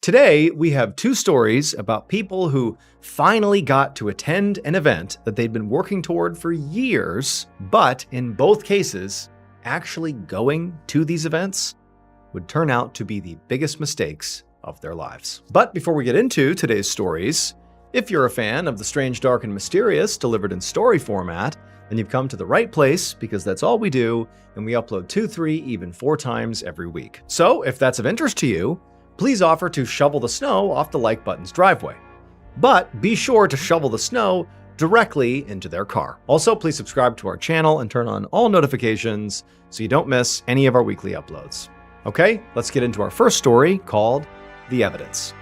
Today, we have two stories about people who finally got to attend an event that they'd been working toward for years, but in both cases, actually going to these events would turn out to be the biggest mistakes of their lives. But before we get into today's stories, if you're a fan of the strange, dark, and mysterious delivered in story format, then you've come to the right place because that's all we do, and we upload 2, 3, even 4 times every week. So if that's of interest to you, please offer to shovel the snow off the like button's driveway. But be sure to shovel the snow directly into their car. Also, please subscribe to our channel and turn on all notifications so you don't miss any of our weekly uploads. Okay, let's get into our first story called The Evidence.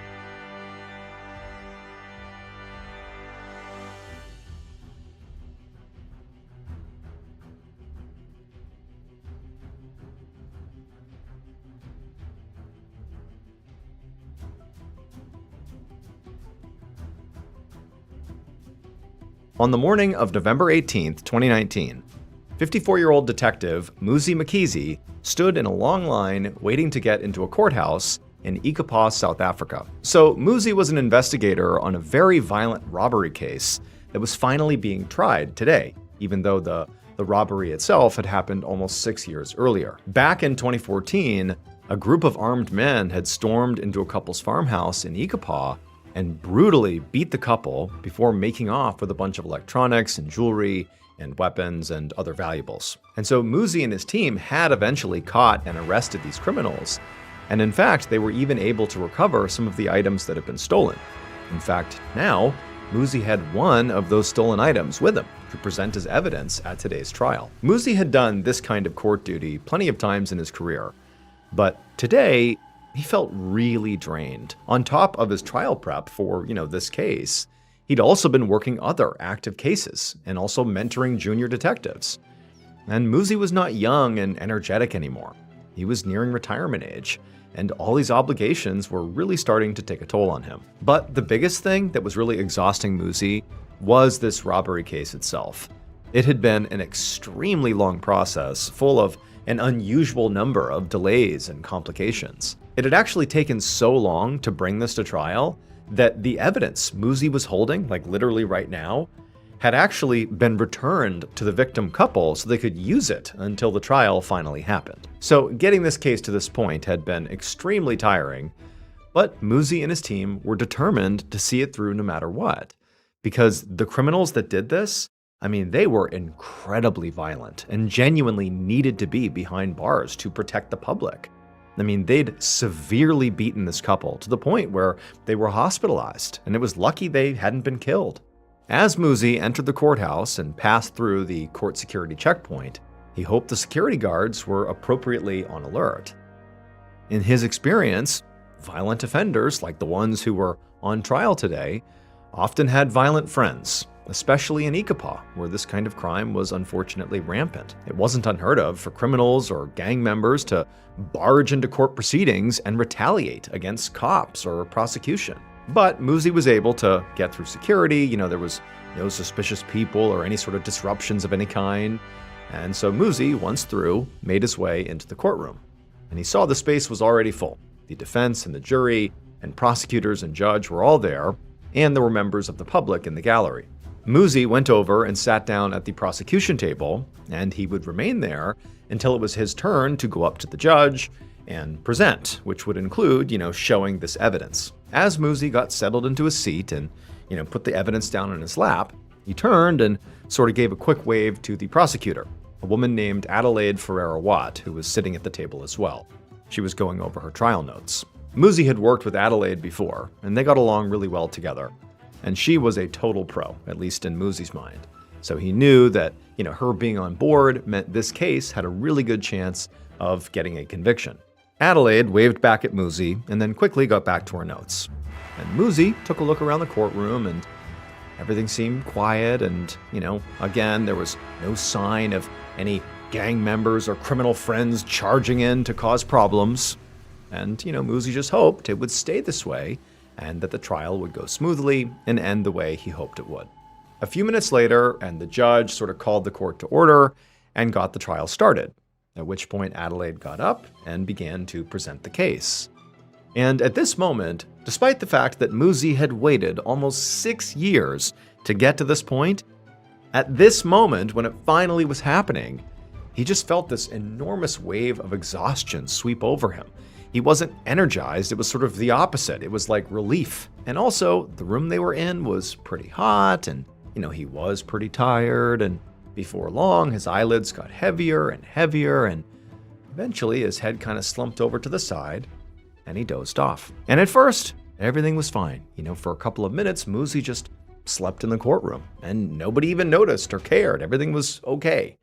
On the morning of November 18, 2019, 54-year-old detective Muzi Mkhize stood in a long line waiting to get into a courthouse in Ikapa, South Africa. So Muzi was an investigator on a very violent robbery case that was finally being tried today, even though the robbery itself had happened almost 6 years earlier. Back in 2014, a group of armed men had stormed into a couple's farmhouse in Ikapa and brutally beat the couple before making off with a bunch of electronics and jewelry and weapons and other valuables. And so Muzi and his team had eventually caught and arrested these criminals. And in fact, they were even able to recover some of the items that had been stolen. In fact, now, Muzi had one of those stolen items with him to present as evidence at today's trial. Muzi had done this kind of court duty plenty of times in his career, but today, he felt really drained. On top of his trial prep for, this case, he'd also been working other active cases and also mentoring junior detectives. And Muzi was not young and energetic anymore. He was nearing retirement age, and all these obligations were really starting to take a toll on him. But the biggest thing that was really exhausting Muzi was this robbery case itself. It had been an extremely long process, full of an unusual number of delays and complications. It had actually taken so long to bring this to trial that the evidence Muzi was holding, like literally right now, had actually been returned to the victim couple so they could use it until the trial finally happened. So getting this case to this point had been extremely tiring, but Muzi and his team were determined to see it through no matter what, because the criminals that did this, they were incredibly violent and genuinely needed to be behind bars to protect the public. They'd severely beaten this couple to the point where they were hospitalized, and it was lucky they hadn't been killed. As Muzi entered the courthouse and passed through the court security checkpoint, he hoped the security guards were appropriately on alert. In his experience, violent offenders, like the ones who were on trial today, often had violent friends, especially in Ikapa, where this kind of crime was unfortunately rampant. It wasn't unheard of for criminals or gang members to barge into court proceedings and retaliate against cops or prosecution. But Muzi was able to get through security. There was no suspicious people or any sort of disruptions of any kind. And so Muzi, once through, made his way into the courtroom. And he saw the space was already full. The defense and the jury and prosecutors and judge were all there, and there were members of the public in the gallery. Muzi went over and sat down at the prosecution table, and he would remain there until it was his turn to go up to the judge and present, which would include, showing this evidence. As Muzi got settled into his seat and, put the evidence down in his lap, he turned and sort of gave a quick wave to the prosecutor, a woman named Adelaide Ferreira-Watt, who was sitting at the table as well. She was going over her trial notes. Muzi had worked with Adelaide before, and they got along really well together. And she was a total pro, at least in Muzi's mind. So he knew that, her being on board meant this case had a really good chance of getting a conviction. Adelaide waved back at Muzi and then quickly got back to her notes. And Muzi took a look around the courtroom and everything seemed quiet and, again, there was no sign of any gang members or criminal friends charging in to cause problems. And, Muzi just hoped it would stay this way and that the trial would go smoothly and end the way he hoped it would. A few minutes later, and the judge sort of called the court to order and got the trial started, at which point Adelaide got up and began to present the case. And at this moment, despite the fact that Muzi had waited almost 6 years to get to this point, at this moment, when it finally was happening, he just felt this enormous wave of exhaustion sweep over him. He wasn't energized, it was sort of the opposite. It was like relief. And also, the room they were in was pretty hot, and, he was pretty tired, and before long, his eyelids got heavier and heavier, and eventually his head kind of slumped over to the side, and he dozed off. And at first, everything was fine. For a couple of minutes, Muzi just slept in the courtroom, and nobody even noticed or cared. Everything was okay.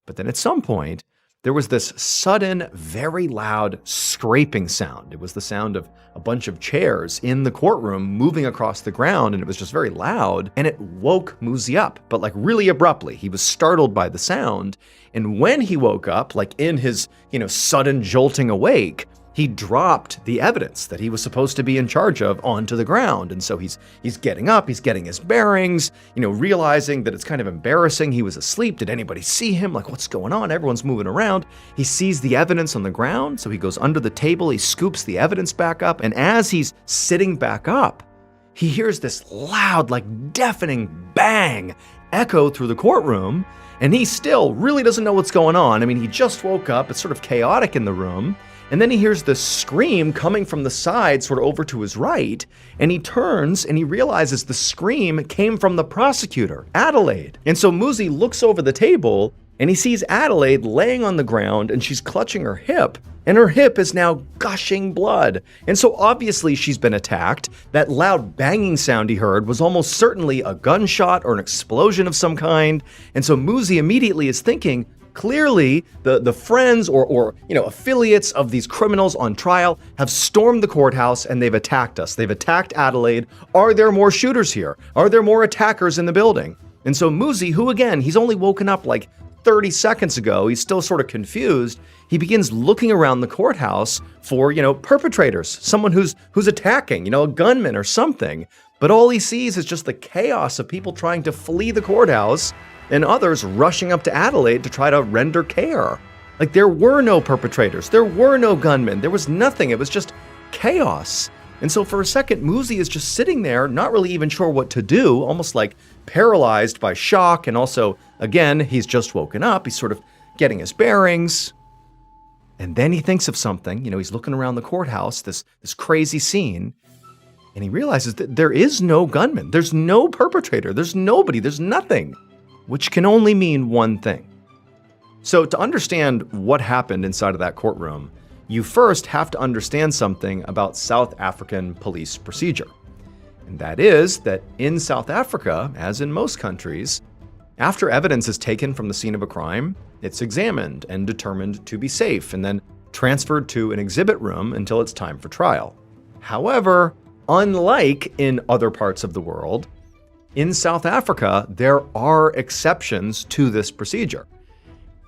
But then at some point, there was this sudden, very loud scraping sound. It was the sound of a bunch of chairs in the courtroom moving across the ground, and it was just very loud, and it woke Muzi up, but like really abruptly. He was startled by the sound, and when he woke up, like in his, sudden jolting awake, he dropped the evidence that he was supposed to be in charge of onto the ground. And so he's getting up, he's getting his bearings, realizing that it's kind of embarrassing. He was asleep. Did anybody see him? Like, what's going on? Everyone's moving around. He sees the evidence on the ground, so he goes under the table, he scoops the evidence back up, and as he's sitting back up, he hears this loud, like deafening bang echo through the courtroom, and he still really doesn't know what's going on. I mean, he just woke up. It's sort of chaotic in the room. And then he hears this scream coming from the side, sort of over to his right, and he turns and he realizes the scream came from the prosecutor, Adelaide. And so Muzi looks over the table and he sees Adelaide laying on the ground, and she's clutching her hip, and her hip is now gushing blood. And so obviously she's been attacked. That loud banging sound he heard was almost certainly a gunshot or an explosion of some kind. And so Muzi immediately is thinking, clearly, the friends or affiliates of these criminals on trial have stormed the courthouse and they've attacked us. They've attacked Adelaide. Are there more shooters here? Are there more attackers in the building? And so Muzi, who again, he's only woken up like 30 seconds ago, he's still sort of confused. He begins looking around the courthouse for, perpetrators, someone who's attacking, a gunman or something. But all he sees is just the chaos of people trying to flee the courthouse and others rushing up to Adelaide to try to render care. Like, there were no perpetrators, there were no gunmen, there was nothing, it was just chaos. And so for a second, Muzi is just sitting there, not really even sure what to do, almost like paralyzed by shock, and also, again, he's just woken up, he's sort of getting his bearings. And then he thinks of something, he's looking around the courthouse, this crazy scene, and he realizes that there is no gunman, there's no perpetrator, there's nobody, there's nothing. Which can only mean one thing. So to understand what happened inside of that courtroom, you first have to understand something about South African police procedure. And that is that in South Africa, as in most countries, after evidence is taken from the scene of a crime, it's examined and determined to be safe and then transferred to an exhibit room until it's time for trial. However, unlike in other parts of the world, in South Africa, there are exceptions to this procedure.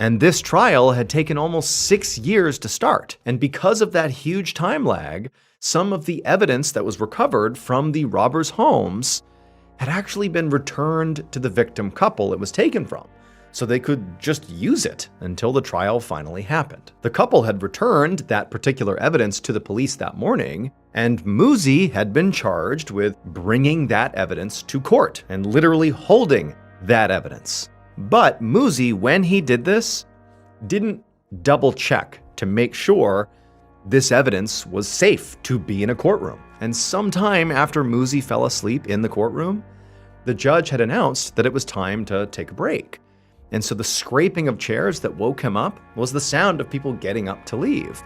And this trial had taken almost 6 years to start. And because of that huge time lag, some of the evidence that was recovered from the robbers' homes had actually been returned to the victim couple it was taken from, so they could just use it until the trial finally happened. The couple had returned that particular evidence to the police that morning, and Muzi had been charged with bringing that evidence to court and literally holding that evidence. But Muzi, when he did this, didn't double check to make sure this evidence was safe to be in a courtroom. And sometime after Muzi fell asleep in the courtroom, the judge had announced that it was time to take a break. And so the scraping of chairs that woke him up was the sound of people getting up to leave.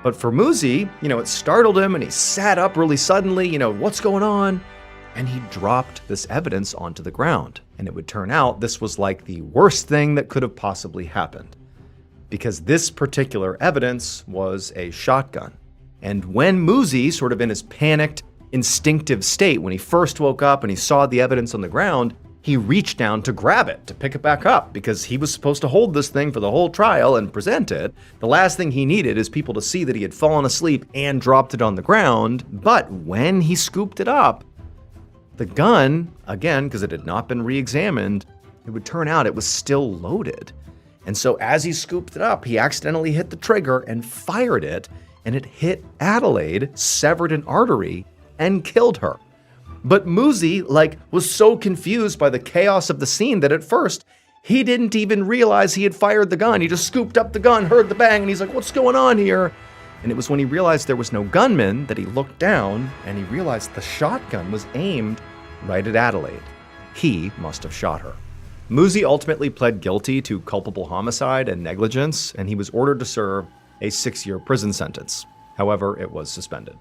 But for Muzi, it startled him and he sat up really suddenly, what's going on? And he dropped this evidence onto the ground. And it would turn out this was like the worst thing that could have possibly happened, because this particular evidence was a shotgun. And when Muzi, sort of in his panicked, instinctive state, when he first woke up and he saw the evidence on the ground, he reached down to grab it, to pick it back up, because he was supposed to hold this thing for the whole trial and present it. The last thing he needed is people to see that he had fallen asleep and dropped it on the ground. But when he scooped it up, the gun, again, because it had not been re-examined, it would turn out it was still loaded. And so as he scooped it up, he accidentally hit the trigger and fired it and it hit Adelaide, severed an artery, and killed her. But Muzi, was so confused by the chaos of the scene that at first, he didn't even realize he had fired the gun. He just scooped up the gun, heard the bang, and he's like, what's going on here? And it was when he realized there was no gunman that he looked down and he realized the shotgun was aimed right at Adelaide. He must have shot her. Muzi ultimately pled guilty to culpable homicide and negligence, and he was ordered to serve a 6-year prison sentence. However, it was suspended.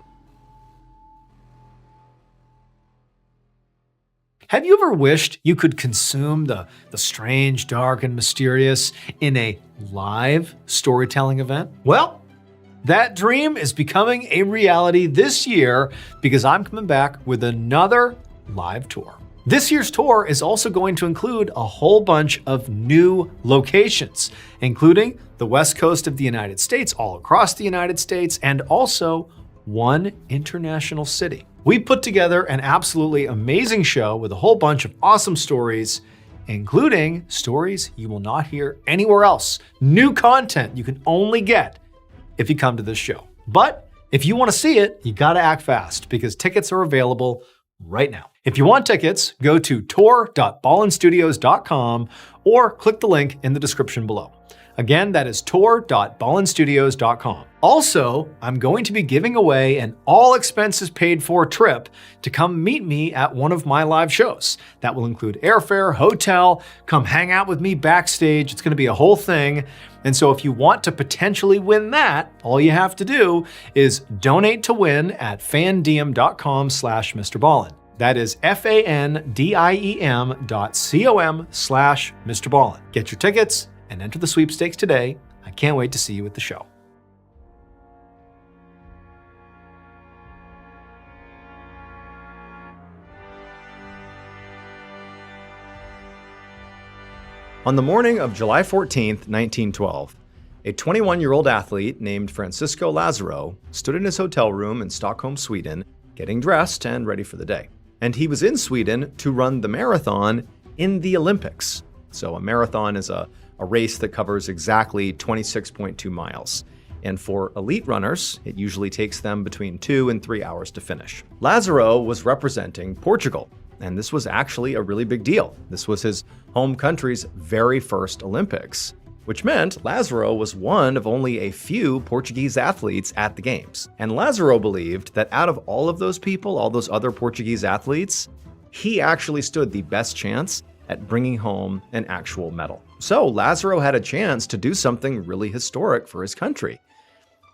Have you ever wished you could consume the strange, dark, and mysterious in a live storytelling event? Well, that dream is becoming a reality this year because I'm coming back with another live tour. This year's tour is also going to include a whole bunch of new locations, including the West Coast of the United States, all across the United States, and also one international city. We put together an absolutely amazing show with a whole bunch of awesome stories, including stories you will not hear anywhere else. New content you can only get if you come to this show. But if you want to see it, you got to act fast because tickets are available right now. If you want tickets, go to tour.ballenstudios.com or click the link in the description below. Again, that is tour.ballenstudios.com. Also, I'm going to be giving away an all-expenses-paid-for trip to come meet me at one of my live shows. That will include airfare, hotel, come hang out with me backstage. It's going to be a whole thing. And so if you want to potentially win that, all you have to do is donate to win at fandiem.com/MrBallen. That is fandiem.com/MrBallen. Get your tickets and enter the sweepstakes today. I can't wait to see you at the show. On the morning of July 14th, 1912, a 21-year-old athlete named Francisco Lazaro stood in his hotel room in Stockholm, Sweden, getting dressed and ready for the day. And he was in Sweden to run the marathon in the Olympics. So a marathon is a race that covers exactly 26.2 miles. And for elite runners, it usually takes them between 2 and 3 hours to finish. Lazaro was representing Portugal, and this was actually a really big deal. This was his home country's very first Olympics, which meant Lazaro was one of only a few Portuguese athletes at the Games. And Lazaro believed that out of all of those people, all those other Portuguese athletes, he actually stood the best chance at bringing home an actual medal. So Lazaro had a chance to do something really historic for his country.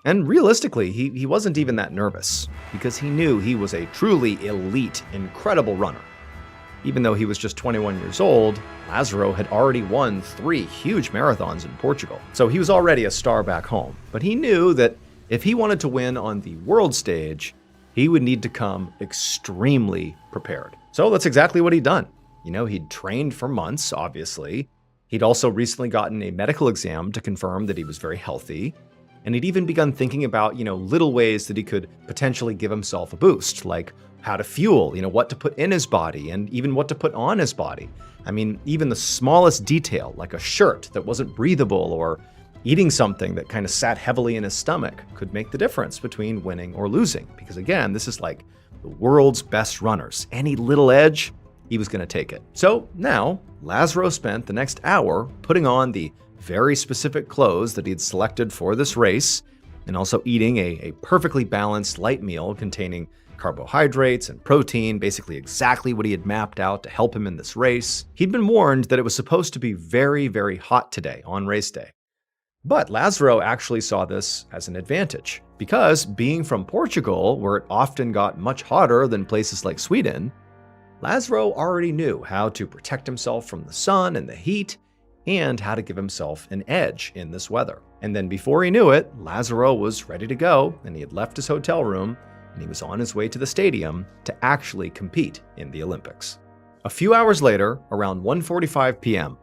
And realistically, he wasn't even that nervous because he knew he was a truly elite, incredible runner. Even though he was just 21 years old, Lazaro had already won 3 huge marathons in Portugal. So he was already a star back home. But he knew that if he wanted to win on the world stage, he would need to come extremely prepared. So that's exactly what he'd done. He'd trained for months, obviously. He'd also recently gotten a medical exam to confirm that he was very healthy. And he'd even begun thinking about, little ways that he could potentially give himself a boost, like how to fuel, what to put in his body and even what to put on his body. I mean, even the smallest detail, like a shirt that wasn't breathable or eating something that kind of sat heavily in his stomach could make the difference between winning or losing. Because again, this is like the world's best runners. Any little edge, he was going to take it. So now, Lazaro spent the next hour putting on the very specific clothes that he'd selected for this race, and also eating a perfectly balanced light meal containing carbohydrates and protein, basically exactly what he had mapped out to help him in this race. He'd been warned that it was supposed to be very, very hot today on race day. But Lazaro actually saw this as an advantage, because being from Portugal, where it often got much hotter than places like Sweden, Lazaro already knew how to protect himself from the sun and the heat, and how to give himself an edge in this weather. And then before he knew it, Lazaro was ready to go, and he had left his hotel room, and he was on his way to the stadium to actually compete in the Olympics. A few hours later, around 1:45 p.m.,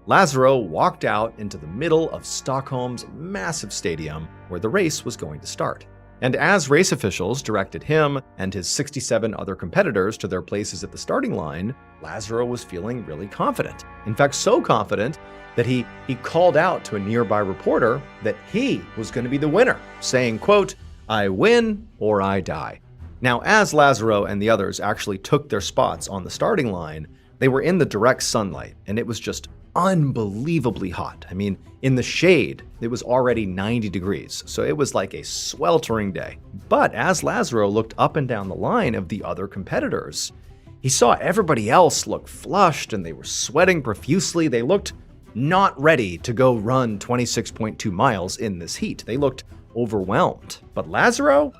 Lazaro walked out into the middle of Stockholm's massive stadium where the race was going to start. And as race officials directed him and his 67 other competitors to their places at the starting line, Lazaro was feeling really confident. In fact, so confident that he called out to a nearby reporter that he was going to be the winner, saying, quote, "I win or I die." Now, as Lazaro and the others actually took their spots on the starting line, they were in the direct sunlight, and it was just unbelievably hot. I mean, in the shade, it was already 90 degrees, so it was like a sweltering day. But as Lazaro looked up and down the line of the other competitors, he saw everybody else look flushed and they were sweating profusely. They looked not ready to go run 26.2 miles in this heat. They looked overwhelmed. But Lazaro,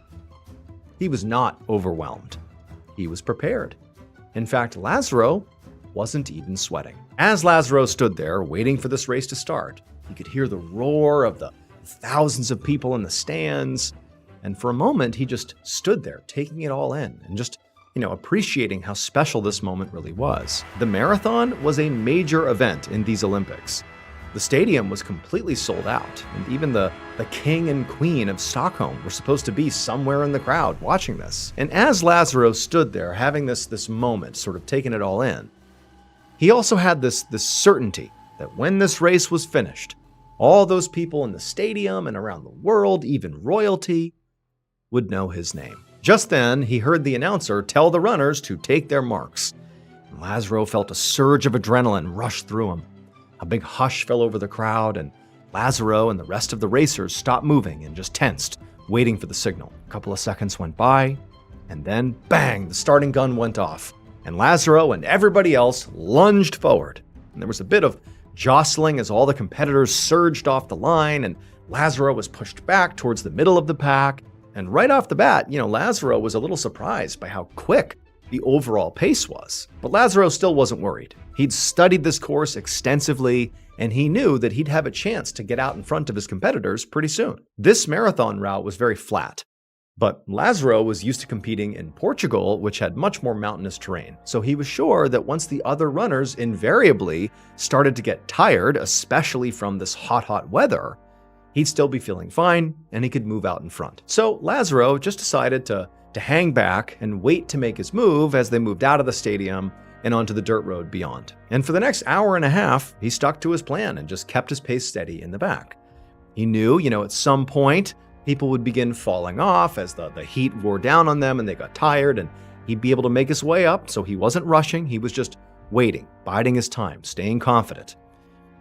he was not overwhelmed. He was prepared. In fact, Lazaro wasn't even sweating. As Lazaro stood there waiting for this race to start, he could hear the roar of the thousands of people in the stands. And for a moment, he just stood there taking it all in and just, appreciating how special this moment really was. The marathon was a major event in these Olympics. The stadium was completely sold out, and even the king and queen of Stockholm were supposed to be somewhere in the crowd watching this. And as Lazaro stood there having this moment, sort of taking it all in, he also had this certainty that when this race was finished, all those people in the stadium and around the world, even royalty, would know his name. Just then, he heard the announcer tell the runners to take their marks. And Lazaro felt a surge of adrenaline rush through him. A big hush fell over the crowd, and Lazaro and the rest of the racers stopped moving and just tensed, waiting for the signal. A couple of seconds went by, and then, bang, the starting gun went off. And Lazaro and everybody else lunged forward. And there was a bit of jostling as all the competitors surged off the line, and Lazaro was pushed back towards the middle of the pack. And right off the bat, Lazaro was a little surprised by how quick the overall pace was. But Lazaro still wasn't worried. He'd studied this course extensively, and he knew that he'd have a chance to get out in front of his competitors pretty soon. This marathon route was very flat. But Lazaro was used to competing in Portugal, which had much more mountainous terrain. So he was sure that once the other runners invariably started to get tired, especially from this hot weather, he'd still be feeling fine and he could move out in front. So Lazaro just decided to hang back and wait to make his move as they moved out of the stadium and onto the dirt road beyond. And for the next hour and a half, he stuck to his plan and just kept his pace steady in the back. He knew, at some point, people would begin falling off as the heat wore down on them and they got tired, and he'd be able to make his way up, so he wasn't rushing, he was just waiting, biding his time, staying confident.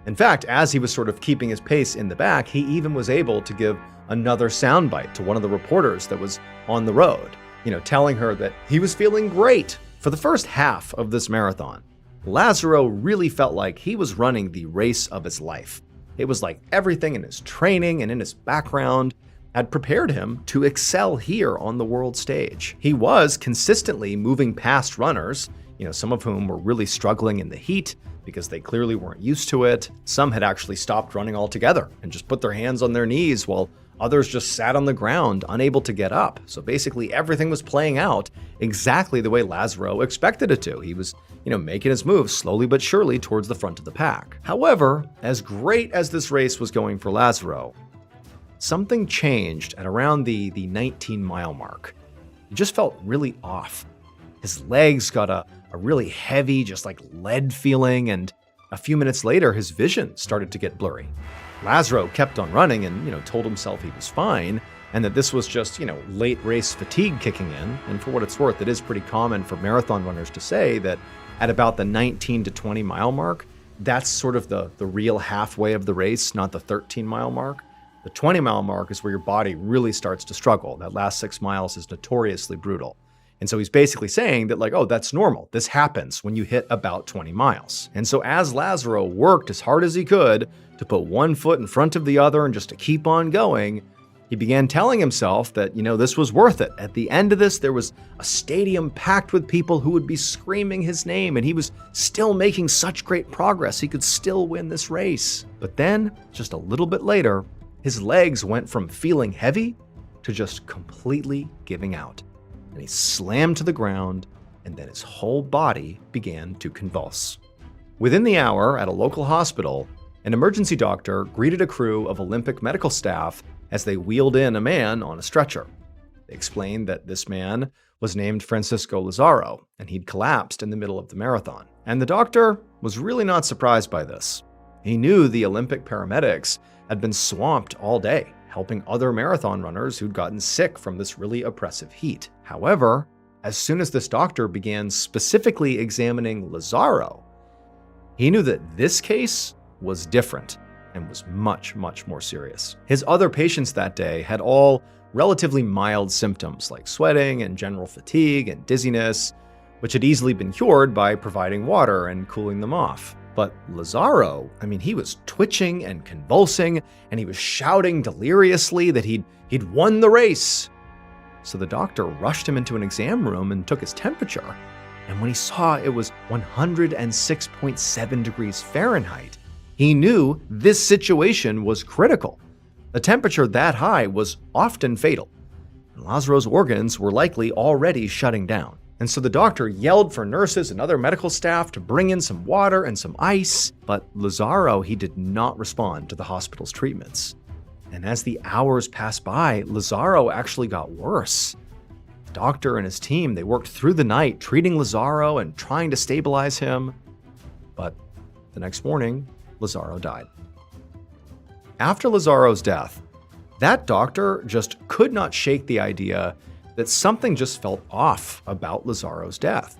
In fact, as he was sort of keeping his pace in the back, he even was able to give another soundbite to one of the reporters that was on the road, telling her that he was feeling great. For the first half of this marathon, Lazaro really felt like he was running the race of his life. It was like everything in his training and in his background had prepared him to excel here on the world stage. He was consistently moving past runners, some of whom were really struggling in the heat because they clearly weren't used to it. Some had actually stopped running altogether and just put their hands on their knees, while others just sat on the ground, unable to get up. So basically everything was playing out exactly the way Lazaro expected it to. He was, making his move slowly but surely towards the front of the pack. However, as great as this race was going for Lazaro, something changed at around the 19-mile mark. He just felt really off. His legs got a really heavy, just like lead feeling, and a few minutes later, his vision started to get blurry. Lazaro kept on running and, told himself he was fine, and that this was just, late race fatigue kicking in. And for what it's worth, it is pretty common for marathon runners to say that at about the 19 to 20 mile mark, that's sort of the real halfway of the race, not the 13-mile mark. The 20-mile mark is where your body really starts to struggle. That last 6 miles is notoriously brutal. And so he's basically saying that, oh, that's normal. This happens when you hit about 20 miles. And so as Lazaro worked as hard as he could to put one foot in front of the other and just to keep on going, he began telling himself that, this was worth it. At the end of this, there was a stadium packed with people who would be screaming his name, and he was still making such great progress. He could still win this race. But then, just a little bit later, his legs went from feeling heavy to just completely giving out. And he slammed to the ground, and then his whole body began to convulse. Within the hour, at a local hospital, an emergency doctor greeted a crew of Olympic medical staff as they wheeled in a man on a stretcher. They explained that this man was named Francisco Lazaro, and he'd collapsed in the middle of the marathon. And the doctor was really not surprised by this. He knew the Olympic paramedics had been swamped all day, helping other marathon runners who'd gotten sick from this really oppressive heat. However, as soon as this doctor began specifically examining Lazaro, he knew that this case was different and was much, much more serious. His other patients that day had all relatively mild symptoms like sweating and general fatigue and dizziness, which had easily been cured by providing water and cooling them off. But Lazaro, he was twitching and convulsing, and he was shouting deliriously that he'd won the race. So the doctor rushed him into an exam room and took his temperature. And when he saw it was 106.7 degrees Fahrenheit, he knew this situation was critical. A temperature that high was often fatal, and Lazaro's organs were likely already shutting down. And so the doctor yelled for nurses and other medical staff to bring in some water and some ice, but Lazaro, he did not respond to the hospital's treatments. And as the hours passed by, Lazaro actually got worse. The doctor and his team, they worked through the night treating Lazaro and trying to stabilize him. But the next morning, Lazaro died. After Lazaro's death, that doctor just could not shake the idea that something just felt off about Lazaro's death.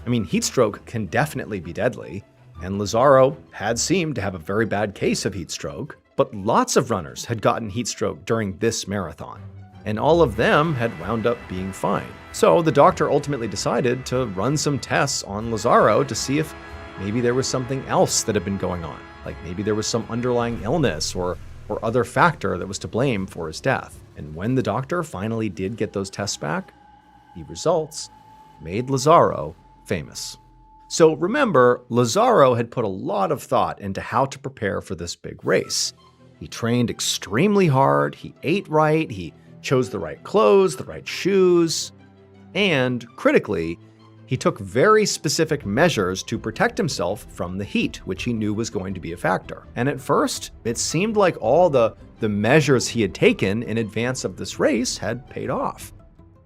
Heat stroke can definitely be deadly, and Lazaro had seemed to have a very bad case of heat stroke, but lots of runners had gotten heat stroke during this marathon, and all of them had wound up being fine. So the doctor ultimately decided to run some tests on Lazaro to see if maybe there was something else that had been going on, like maybe there was some underlying illness or other factor that was to blame for his death. And when the doctor finally did get those tests back, the results made Lazaro famous. So remember, Lazaro had put a lot of thought into how to prepare for this big race. He trained extremely hard, he ate right, he chose the right clothes, the right shoes, and critically, he took very specific measures to protect himself from the heat, which he knew was going to be a factor. And at first, it seemed like all the measures he had taken in advance of this race had paid off.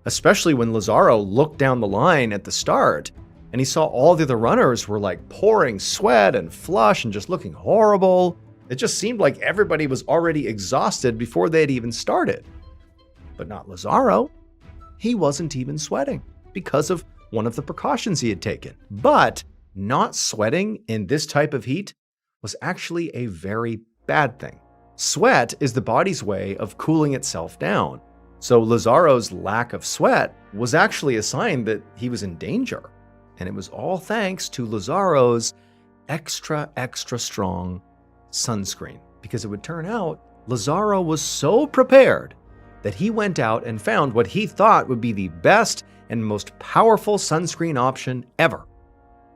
Especially when Lazaro looked down the line at the start and he saw all the other runners were like pouring sweat and flush and just looking horrible. It just seemed like everybody was already exhausted before they had even started. But not Lazaro. He wasn't even sweating because of one of the precautions he had taken. But not sweating in this type of heat was actually a very bad thing. Sweat is the body's way of cooling itself down. So Lazaro's lack of sweat was actually a sign that he was in danger. And it was all thanks to Lazaro's extra strong sunscreen. Because it would turn out Lazaro was so prepared that he went out and found what he thought would be the best and most powerful sunscreen option ever.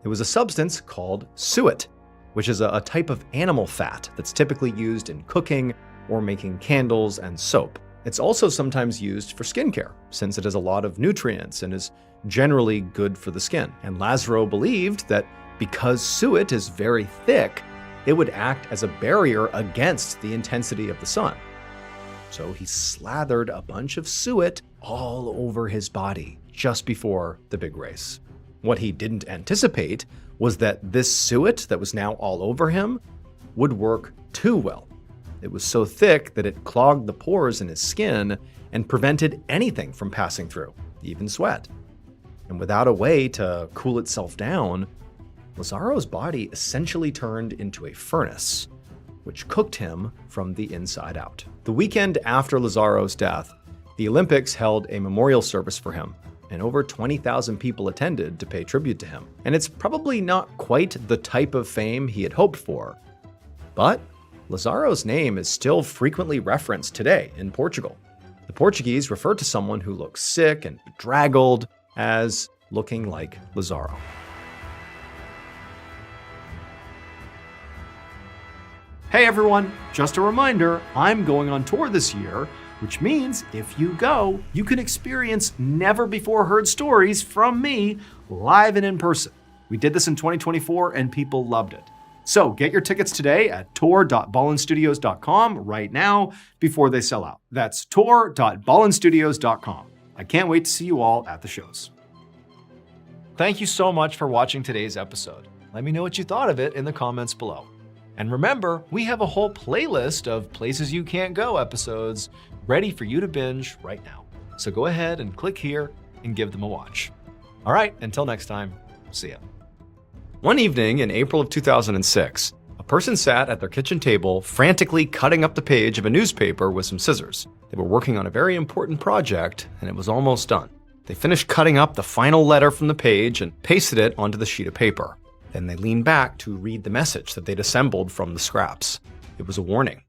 It was a substance called suet, which is a type of animal fat that's typically used in cooking or making candles and soap. It's also sometimes used for skincare, since it has a lot of nutrients and is generally good for the skin. And Lazaro believed that because suet is very thick, it would act as a barrier against the intensity of the sun. So he slathered a bunch of suet all over his body just before the big race. What he didn't anticipate was that this suet that was now all over him would work too well. It was so thick that it clogged the pores in his skin and prevented anything from passing through, even sweat. And without a way to cool itself down, Lazaro's body essentially turned into a furnace, which cooked him from the inside out. The weekend after Lazaro's death, the Olympics held a memorial service for him, and over 20,000 people attended to pay tribute to him. And it's probably not quite the type of fame he had hoped for, but Lazaro's name is still frequently referenced today in Portugal. The Portuguese refer to someone who looks sick and bedraggled as looking like Lazaro. Hey everyone, just a reminder, I'm going on tour this year, which means if you go, you can experience never before heard stories from me live and in person. We did this in 2024 and people loved it. So get your tickets today at tour.ballenstudios.com right now before they sell out. That's tour.ballenstudios.com. I can't wait to see you all at the shows. Thank you so much for watching today's episode. Let me know what you thought of it in the comments below. And remember, we have a whole playlist of Places You Can't Go episodes ready for you to binge right now. So go ahead and click here and give them a watch. All right, until next time, see ya. One evening in April of 2006, a person sat at their kitchen table frantically cutting up the page of a newspaper with some scissors. They were working on a very important project, and it was almost done. They finished cutting up the final letter from the page and pasted it onto the sheet of paper. Then they leaned back to read the message that they'd assembled from the scraps. It was a warning,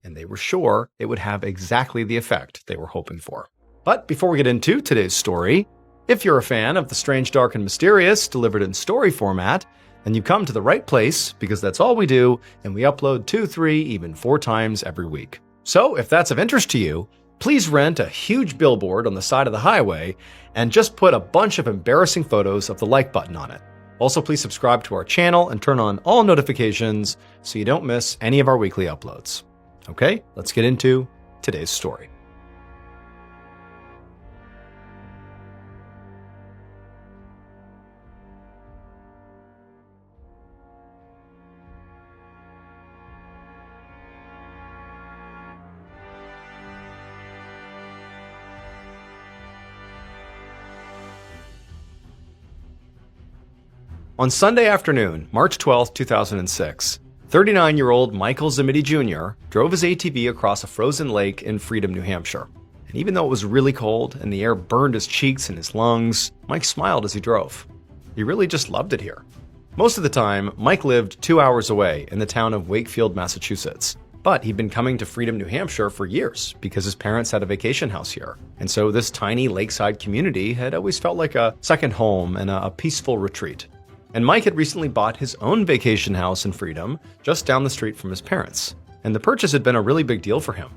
and they were sure it would have exactly the effect they were hoping for. But before we get into today's story, if you're a fan of the strange, dark, and mysterious delivered in story format, then you've come to the right place, because that's all we do, and we upload 2, 3, even 4 times every week. So if that's of interest to you, please rent a huge billboard on the side of the highway and just put a bunch of embarrassing photos of the like button on it. Also, please subscribe to our channel and turn on all notifications so you don't miss any of our weekly uploads. Okay, let's get into today's story. On Sunday afternoon, March 12, 2006, 39-year-old Michael Zamiti Jr. drove his ATV across a frozen lake in Freedom, New Hampshire. And even though it was really cold and the air burned his cheeks and his lungs, Mike smiled as he drove. He really just loved it here. Most of the time, Mike lived 2 hours away in the town of Wakefield, Massachusetts. But he'd been coming to Freedom, New Hampshire for years because his parents had a vacation house here. And so this tiny lakeside community had always felt like a second home and a peaceful retreat. And Mike had recently bought his own vacation house in Freedom, just down the street from his parents. And the purchase had been a really big deal for him.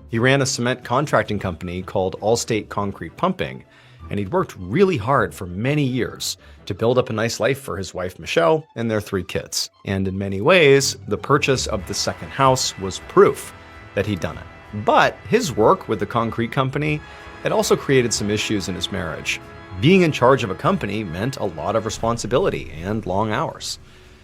He ran a cement contracting company called Allstate Concrete Pumping, and he'd worked really hard for many years to build up a nice life for his wife Michelle and their 3 kids. And in many ways, the purchase of the second house was proof that he'd done it. But his work with the concrete company had also created some issues in his marriage. Being in charge of a company meant a lot of responsibility and long hours.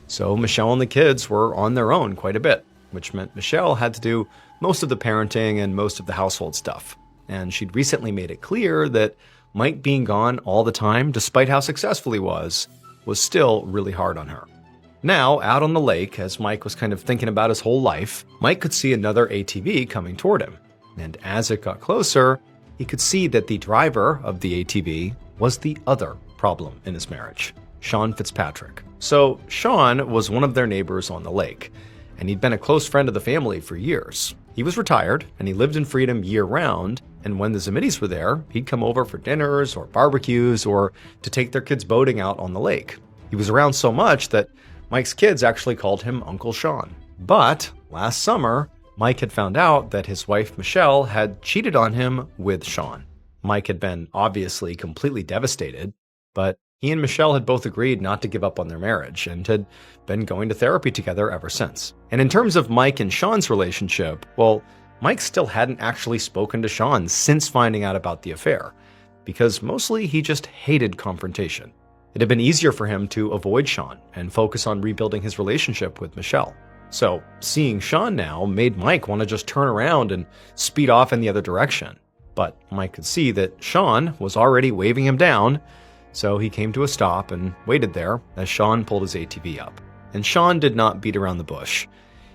So Michelle and the kids were on their own quite a bit, which meant Michelle had to do most of the parenting and most of the household stuff. And she'd recently made it clear that Mike being gone all the time, despite how successful he was still really hard on her. Now, out on the lake, as Mike was kind of thinking about his whole life, Mike could see another ATV coming toward him. And as it got closer, he could see that the driver of the ATV was the other problem in his marriage, Sean Fitzpatrick. So Sean was one of their neighbors on the lake, and he'd been a close friend of the family for years. He was retired, and he lived in Freedom year-round, and when the Zamitis were there, he'd come over for dinners or barbecues or to take their kids boating out on the lake. He was around so much that Mike's kids actually called him Uncle Sean. But last summer, Mike had found out that his wife Michelle had cheated on him with Sean. Mike had been obviously completely devastated, but he and Michelle had both agreed not to give up on their marriage and had been going to therapy together ever since. And in terms of Mike and Sean's relationship, well, Mike still hadn't actually spoken to Sean since finding out about the affair, because mostly he just hated confrontation. It had been easier for him to avoid Sean and focus on rebuilding his relationship with Michelle. So seeing Sean now made Mike want to just turn around and speed off in the other direction. But Mike could see that Sean was already waving him down, so he came to a stop and waited there as Sean pulled his ATV up. And Sean did not beat around the bush.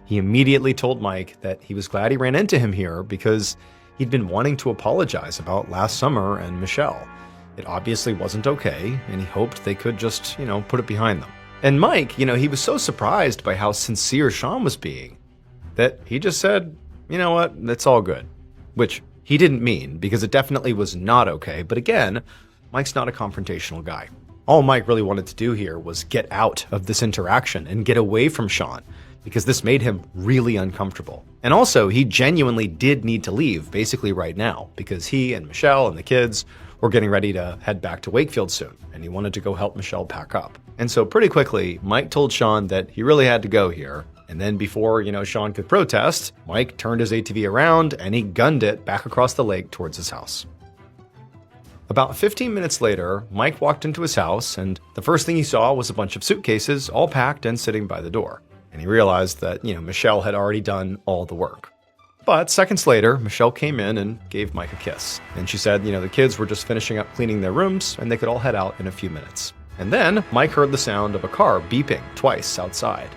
He immediately told Mike that he was glad he ran into him here because he'd been wanting to apologize about last summer and Michelle. It obviously wasn't okay, and he hoped they could just, put it behind them. And Mike, he was so surprised by how sincere Sean was being that he just said, you know what, it's all good. Which he didn't mean, because it definitely was not okay. But again, Mike's not a confrontational guy. All Mike really wanted to do here was get out of this interaction and get away from Sean, because this made him really uncomfortable. And also, he genuinely did need to leave basically right now, because he and Michelle and the kids were getting ready to head back to Wakefield soon, and he wanted to go help Michelle pack up. And so pretty quickly, Mike told Sean that he really had to go here. And then before, Sean could protest, Mike turned his ATV around and he gunned it back across the lake towards his house. About 15 minutes later, Mike walked into his house, and the first thing he saw was a bunch of suitcases all packed and sitting by the door. And he realized that, Michelle had already done all the work. But seconds later, Michelle came in and gave Mike a kiss. And she said, the kids were just finishing up cleaning their rooms and they could all head out in a few minutes. And then Mike heard the sound of a car beeping twice outside.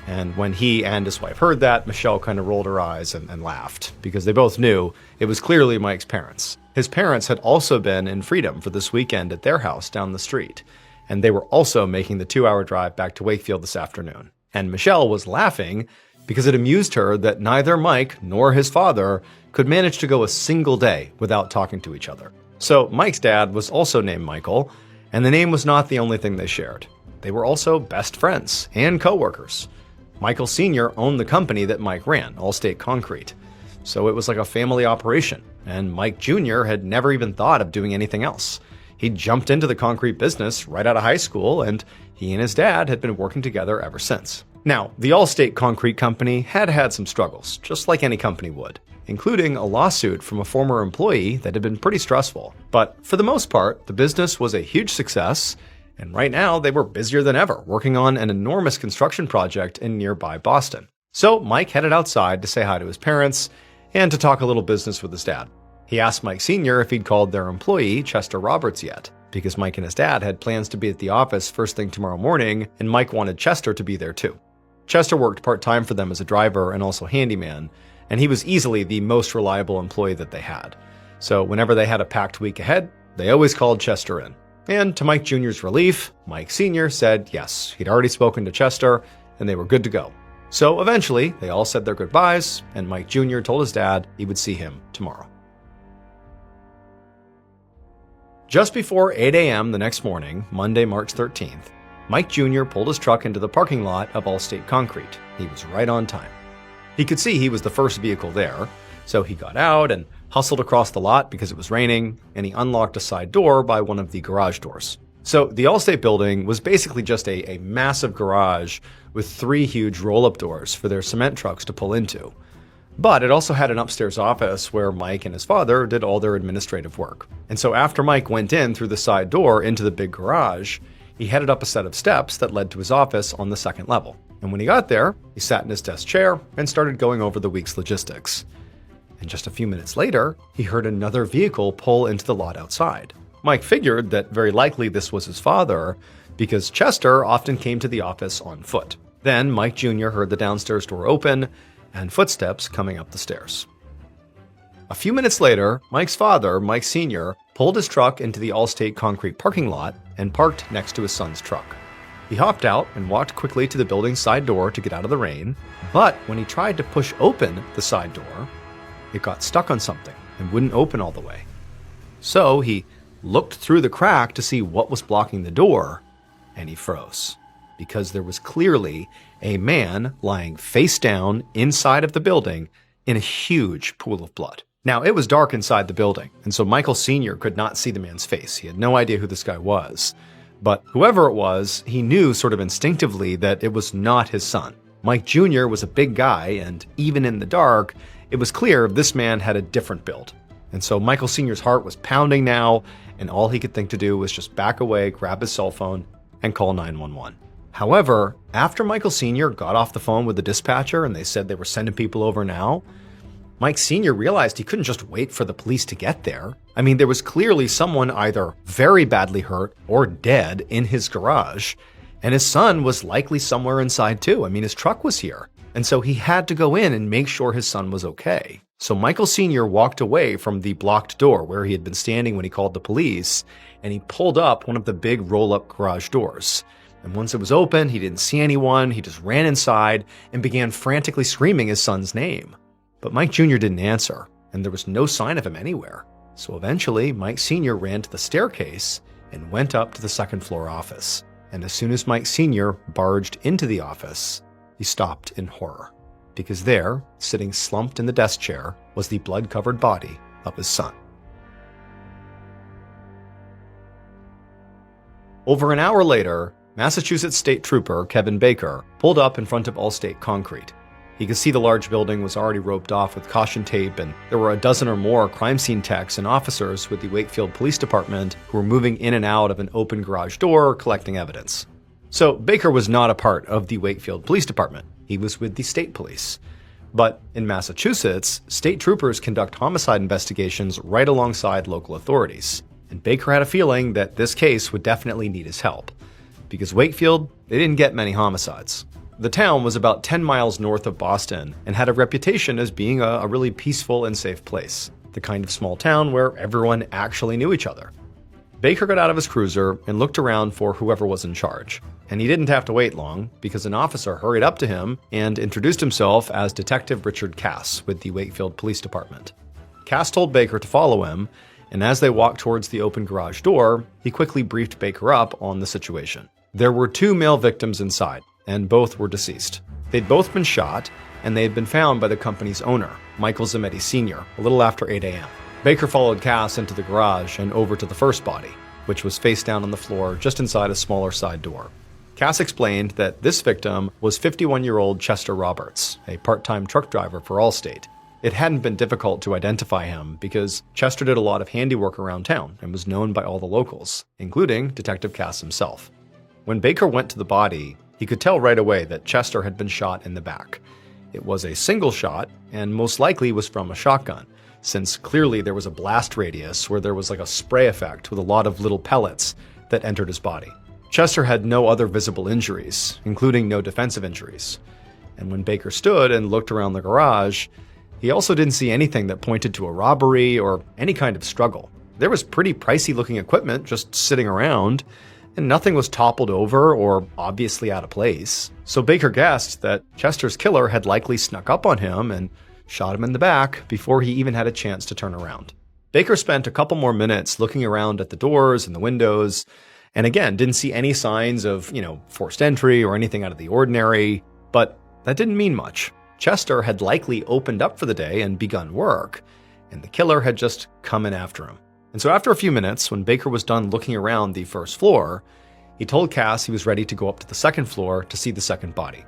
And when he and his wife heard that, Michelle kind of rolled her eyes and laughed, because they both knew it was clearly Mike's parents. His parents had also been in Freedom for this weekend at their house down the street, and they were also making the 2-hour drive back to Wakefield this afternoon. And Michelle was laughing because it amused her that neither Mike nor his father could manage to go a single day without talking to each other. So Mike's dad was also named Michael, and the name was not the only thing they shared. They were also best friends and co-workers. Michael Sr. owned the company that Mike ran, Allstate Concrete. So it was like a family operation, and Mike Jr. had never even thought of doing anything else. He jumped into the concrete business right out of high school, and he and his dad had been working together ever since. Now, the Allstate Concrete Company had had some struggles, just like any company would, including a lawsuit from a former employee that had been pretty stressful. But for the most part, the business was a huge success, and right now they were busier than ever, working on an enormous construction project in nearby Boston. So Mike headed outside to say hi to his parents and to talk a little business with his dad. He asked Mike Sr. if he'd called their employee, Chester Roberts, yet, because Mike and his dad had plans to be at the office first thing tomorrow morning, and Mike wanted Chester to be there too. Chester worked part-time for them as a driver and also handyman, and he was easily the most reliable employee that they had. So whenever they had a packed week ahead, they always called Chester in. And to Mike Jr.'s relief, Mike Sr. said yes, he'd already spoken to Chester, and they were good to go. So eventually, they all said their goodbyes, and Mike Jr. told his dad he would see him tomorrow. Just before 8 a.m. the next morning, Monday, March 13th, Mike Jr. pulled his truck into the parking lot of Allstate Concrete. He was right on time. He could see he was the first vehicle there, so he got out and hustled across the lot because it was raining, and he unlocked a side door by one of the garage doors. So the Allstate building was basically just a massive garage with 3 huge roll-up doors for their cement trucks to pull into. But it also had an upstairs office where Mike and his father did all their administrative work. And so after Mike went in through the side door into the big garage, he headed up a set of steps that led to his office on the second level. And when he got there, he sat in his desk chair and started going over the week's logistics. And just a few minutes later, he heard another vehicle pull into the lot outside. Mike figured that very likely this was his father, because Chester often came to the office on foot. Then Mike Jr. heard the downstairs door open and footsteps coming up the stairs. A few minutes later, Mike's father, Mike Sr., pulled his truck into the Allstate Concrete parking lot and parked next to his son's truck. He hopped out and walked quickly to the building's side door to get out of the rain, but when he tried to push open the side door, it got stuck on something and wouldn't open all the way. So he looked through the crack to see what was blocking the door, and he froze, because there was clearly a man lying face down inside of the building in a huge pool of blood. Now, it was dark inside the building, and so Michael Sr. could not see the man's face. He had no idea who this guy was. But whoever it was, he knew sort of instinctively that it was not his son. Mike Jr. was a big guy, and even in the dark, it was clear this man had a different build. And so Michael Sr.'s heart was pounding now, and all he could think to do was just back away, grab his cell phone, and call 911. However, after Michael Sr. got off the phone with the dispatcher and they said they were sending people over now, Mike Sr. realized he couldn't just wait for the police to get there. I mean, there was clearly someone either very badly hurt or dead in his garage, and his son was likely somewhere inside too. I mean, his truck was here. And so he had to go in and make sure his son was okay. So Michael Sr. walked away from the blocked door where he had been standing when he called the police, and he pulled up one of the big roll-up garage doors. And once it was open, he didn't see anyone. He just ran inside and began frantically screaming his son's name. But Mike Jr. didn't answer, and there was no sign of him anywhere. So eventually, Mike Sr. ran to the staircase and went up to the second-floor office. And as soon as Mike Sr. barged into the office, he stopped in horror, because there, sitting slumped in the desk chair, was the blood-covered body of his son. Over an hour later, Massachusetts State Trooper Kevin Baker pulled up in front of Allstate Concrete. He could see the large building was already roped off with caution tape, and there were a dozen or more crime scene techs and officers with the Wakefield Police Department who were moving in and out of an open garage door collecting evidence. So Baker was not a part of the Wakefield Police Department. He was with the state police. But in Massachusetts, state troopers conduct homicide investigations right alongside local authorities. And Baker had a feeling that this case would definitely need his help. Because Wakefield, they didn't get many homicides. The town was about 10 miles north of Boston and had a reputation as being a really peaceful and safe place. The kind of small town where everyone actually knew each other. Baker got out of his cruiser and looked around for whoever was in charge. And he didn't have to wait long, because an officer hurried up to him and introduced himself as Detective Richard Cass with the Wakefield Police Department. Cass told Baker to follow him, and as they walked towards the open garage door, he quickly briefed Baker up on the situation. There were 2 male victims inside, and both were deceased. They'd both been shot, and they had been found by the company's owner, Michael Zametti Sr., a little after 8 a.m. Baker followed Cass into the garage and over to the first body, which was face down on the floor just inside a smaller side door. Cass explained that this victim was 51-year-old Chester Roberts, a part-time truck driver for Allstate. It hadn't been difficult to identify him because Chester did a lot of handiwork around town and was known by all the locals, including Detective Cass himself. When Baker went to the body, he could tell right away that Chester had been shot in the back. It was a single shot and most likely was from a shotgun, since clearly there was a blast radius where there was like a spray effect with a lot of little pellets that entered his body. Chester had no other visible injuries, including no defensive injuries. And when Baker stood and looked around the garage, he also didn't see anything that pointed to a robbery or any kind of struggle. There was pretty pricey looking equipment just sitting around, and nothing was toppled over or obviously out of place. So Baker guessed that Chester's killer had likely snuck up on him and shot him in the back before he even had a chance to turn around. Baker spent a couple more minutes looking around at the doors and the windows, and again, didn't see any signs of, forced entry or anything out of the ordinary, but that didn't mean much. Chester had likely opened up for the day and begun work, and the killer had just come in after him. And so after a few minutes, when Baker was done looking around the first floor, he told Cass he was ready to go up to the second floor to see the second body.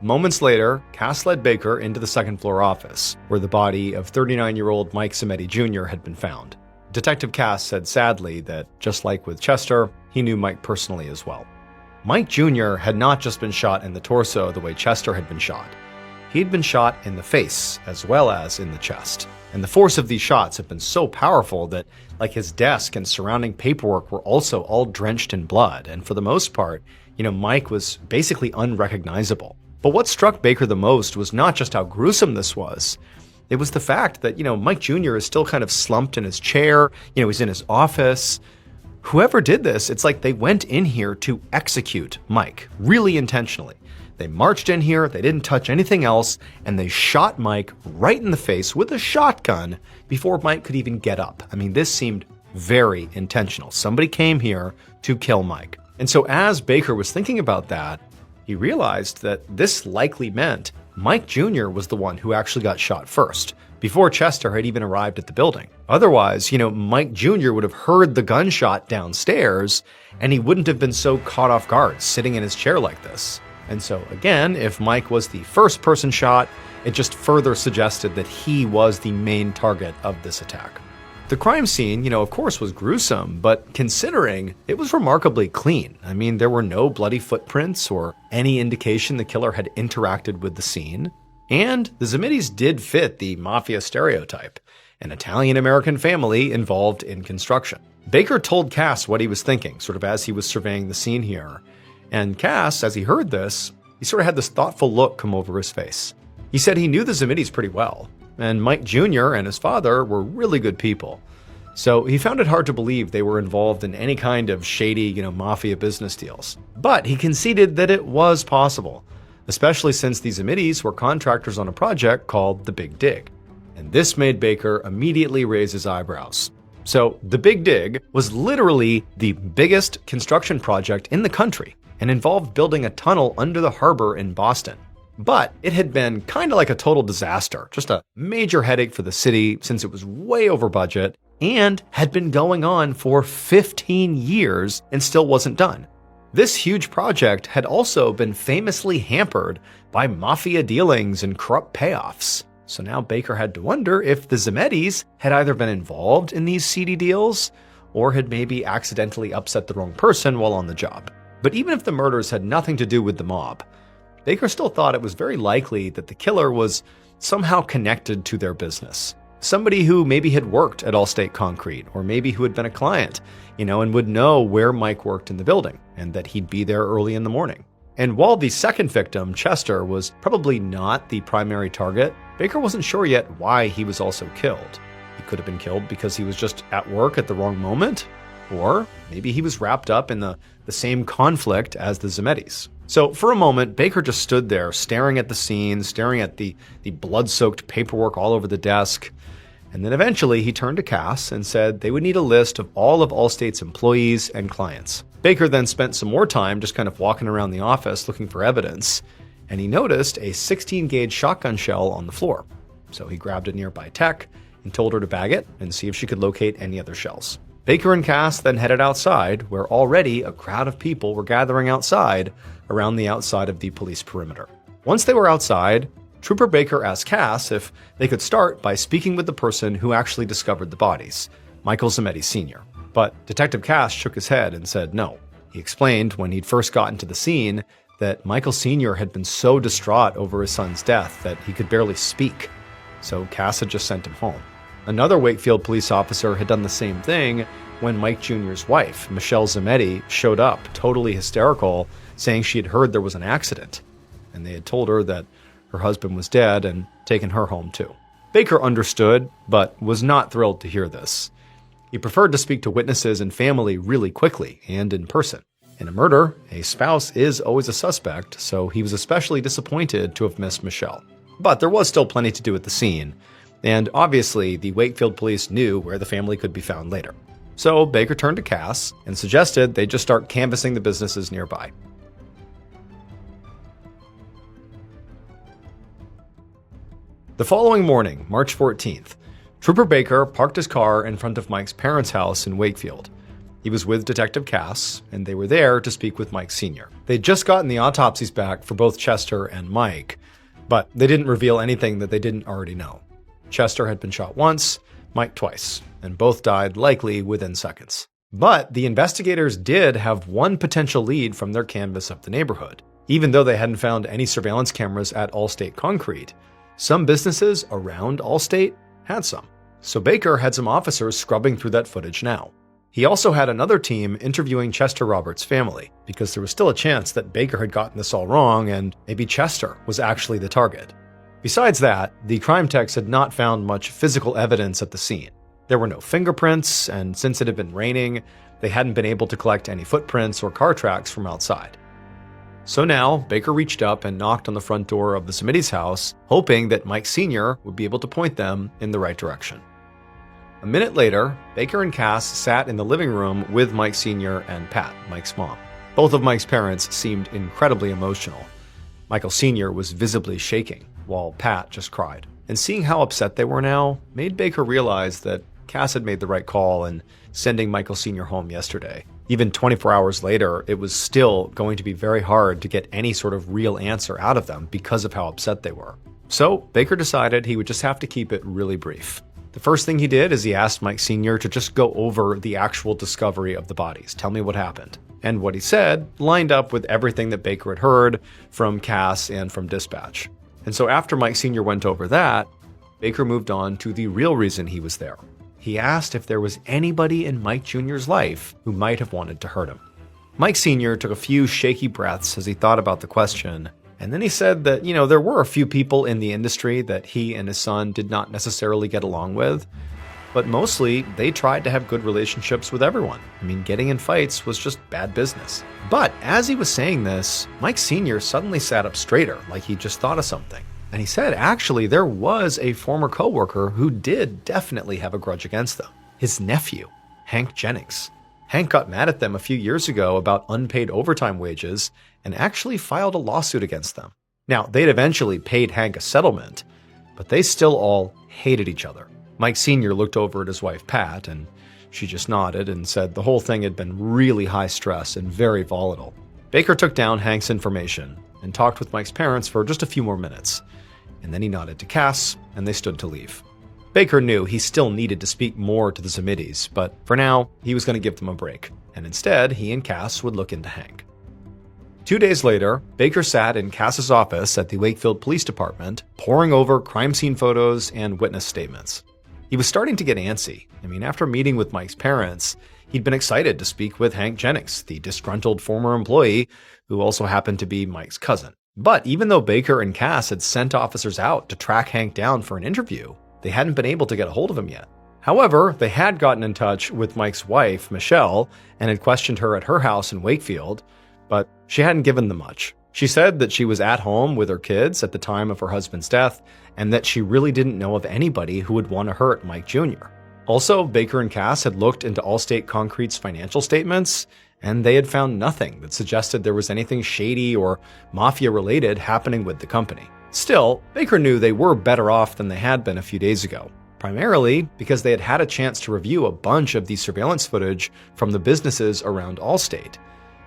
Moments later, Cass led Baker into the second floor office, where the body of 39-year-old Mike Zametti Jr. had been found. Detective Cass said sadly that, just like with Chester, he knew Mike personally as well. Mike Jr. had not just been shot in the torso the way Chester had been shot. He'd been shot in the face as well as in the chest. And the force of these shots had been so powerful that, like, his desk and surrounding paperwork were also all drenched in blood. And for the most part, Mike was basically unrecognizable. But what struck Baker the most was not just how gruesome this was. It was the fact that, Mike Jr. is still kind of slumped in his chair. He's in his office. Whoever did this, it's like they went in here to execute Mike, really intentionally. They marched in here, they didn't touch anything else, and they shot Mike right in the face with a shotgun before Mike could even get up. I mean, this seemed very intentional. Somebody came here to kill Mike. And so as Baker was thinking about that, he realized that this likely meant Mike Jr. was the one who actually got shot first, before Chester had even arrived at the building. Otherwise, Mike Jr. would have heard the gunshot downstairs, and he wouldn't have been so caught off guard sitting in his chair like this. And so again, if Mike was the first person shot, it just further suggested that he was the main target of this attack. The crime scene, of course was gruesome, but considering it was remarkably clean. I mean, there were no bloody footprints or any indication the killer had interacted with the scene. And the Zamettis did fit the mafia stereotype, an Italian-American family involved in construction. Baker told Cass what he was thinking, sort of as he was surveying the scene here. And Cass, as he heard this, he sort of had this thoughtful look come over his face. He said he knew the Zamettis pretty well, and Mike Jr. and his father were really good people. So he found it hard to believe they were involved in any kind of shady, mafia business deals. But he conceded that it was possible, especially since the Zamettis were contractors on a project called The Big Dig. And this made Baker immediately raise his eyebrows. So The Big Dig was literally the biggest construction project in the country and involved building a tunnel under the harbor in Boston. But it had been kind of like a total disaster, just a major headache for the city since it was way over budget and had been going on for 15 years and still wasn't done. This huge project had also been famously hampered by mafia dealings and corrupt payoffs. So now Baker had to wonder if the Zemedis had either been involved in these seedy deals or had maybe accidentally upset the wrong person while on the job. But even if the murders had nothing to do with the mob, Baker still thought it was very likely that the killer was somehow connected to their business. Somebody who maybe had worked at Allstate Concrete, or maybe who had been a client, and would know where Mike worked in the building, and that he'd be there early in the morning. And while the second victim, Chester, was probably not the primary target, Baker wasn't sure yet why he was also killed. He could have been killed because he was just at work at the wrong moment, or maybe he was wrapped up in the same conflict as the Zemedis. So for a moment, Baker just stood there staring at the scene, staring at the blood-soaked paperwork all over the desk. And then eventually he turned to Cass and said they would need a list of all of Allstate's employees and clients. Baker then spent some more time just kind of walking around the office looking for evidence, and he noticed a 16-gauge shotgun shell on the floor. So he grabbed a nearby tech and told her to bag it and see if she could locate any other shells. Baker and Cass then headed outside, where already a crowd of people were gathering outside around the outside of the police perimeter. Once they were outside, Trooper Baker asked Cass if they could start by speaking with the person who actually discovered the bodies, Michael Zemedi Sr. But Detective Cass shook his head and said no. He explained when he'd first gotten to the scene that Michael Sr. had been so distraught over his son's death that he could barely speak, so Cass had just sent him home. Another Wakefield police officer had done the same thing when Mike Jr.'s wife, Michelle Zemedi, showed up, totally hysterical, saying she had heard there was an accident, and they had told her that her husband was dead and taken her home too. Baker understood, but was not thrilled to hear this. He preferred to speak to witnesses and family really quickly and in person. In a murder, a spouse is always a suspect, so he was especially disappointed to have missed Michelle. But there was still plenty to do at the scene, and obviously the Wakefield police knew where the family could be found later. So Baker turned to Cass and suggested they just start canvassing the businesses nearby. The following morning, March 14th, Trooper Baker parked his car in front of Mike's parents' house in Wakefield. He was with Detective Cass, and they were there to speak with Mike Sr. They'd just gotten the autopsies back for both Chester and Mike, but they didn't reveal anything that they didn't already know. Chester had been shot once, Mike twice, and both died likely within seconds. But the investigators did have one potential lead from their canvass of the neighborhood. Even though they hadn't found any surveillance cameras at Allstate Concrete, some businesses around Allstate had some. So Baker had some officers scrubbing through that footage now. He also had another team interviewing Chester Roberts' family, because there was still a chance that Baker had gotten this all wrong and maybe Chester was actually the target. Besides that, the crime techs had not found much physical evidence at the scene. There were no fingerprints, and since it had been raining, they hadn't been able to collect any footprints or car tracks from outside. So now, Baker reached up and knocked on the front door of the Zemedi's house, hoping that Mike Sr. would be able to point them in the right direction. A minute later, Baker and Cass sat in the living room with Mike Sr. and Pat, Mike's mom. Both of Mike's parents seemed incredibly emotional. Michael Sr. was visibly shaking, while Pat just cried. And seeing how upset they were now made Baker realize that Cass had made the right call in sending Michael Sr. home yesterday. Even 24 hours later, it was still going to be very hard to get any sort of real answer out of them because of how upset they were. So Baker decided he would just have to keep it really brief. The first thing he did is he asked Mike Sr. to just go over the actual discovery of the bodies. Tell me what happened. And what he said lined up with everything that Baker had heard from Cass and from dispatch. And so after Mike Sr. went over that, Baker moved on to the real reason he was there. He asked if there was anybody in Mike Jr.'s life who might have wanted to hurt him. Mike Sr. took a few shaky breaths as he thought about the question, and then he said that, there were a few people in the industry that he and his son did not necessarily get along with, but mostly they tried to have good relationships with everyone. Getting in fights was just bad business. But as he was saying this, Mike Sr. suddenly sat up straighter, like he just thought of something. And he said, actually, there was a former coworker who did definitely have a grudge against them. His nephew, Hank Jennings. Hank got mad at them a few years ago about unpaid overtime wages and actually filed a lawsuit against them. Now, they'd eventually paid Hank a settlement, but they still all hated each other. Mike Sr. looked over at his wife, Pat, and she just nodded and said the whole thing had been really high stress and very volatile. Baker took down Hank's information and talked with Mike's parents for just a few more minutes, and then he nodded to Cass, and they stood to leave. Baker knew he still needed to speak more to the Zamidis, but for now, he was going to give them a break, and instead, he and Cass would look into Hank. 2 days later, Baker sat in Cass's office at the Wakefield Police Department, poring over crime scene photos and witness statements. He was starting to get antsy. After meeting with Mike's parents, he'd been excited to speak with Hank Jennings, the disgruntled former employee who also happened to be Mike's cousin. But even though Baker and Cass had sent officers out to track Hank down for an interview, they hadn't been able to get a hold of him yet. However, they had gotten in touch with Mike's wife, Michelle, and had questioned her at her house in Wakefield, but she hadn't given them much. She said that she was at home with her kids at the time of her husband's death, and that she really didn't know of anybody who would want to hurt Mike Jr. Also, Baker and Cass had looked into Allstate Concrete's financial statements, and they had found nothing that suggested there was anything shady or mafia-related happening with the company. Still, Baker knew they were better off than they had been a few days ago, primarily because they had had a chance to review a bunch of the surveillance footage from the businesses around Allstate,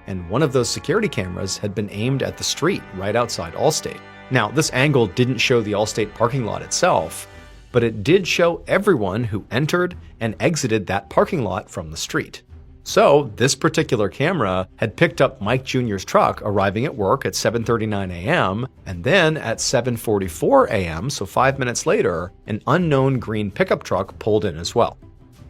and one of those security cameras had been aimed at the street right outside Allstate. Now, this angle didn't show the Allstate parking lot itself, but it did show everyone who entered and exited that parking lot from the street. So, this particular camera had picked up Mike Jr.'s truck arriving at work at 7:39 a.m., and then at 7:44 a.m., so 5 minutes later, an unknown green pickup truck pulled in as well.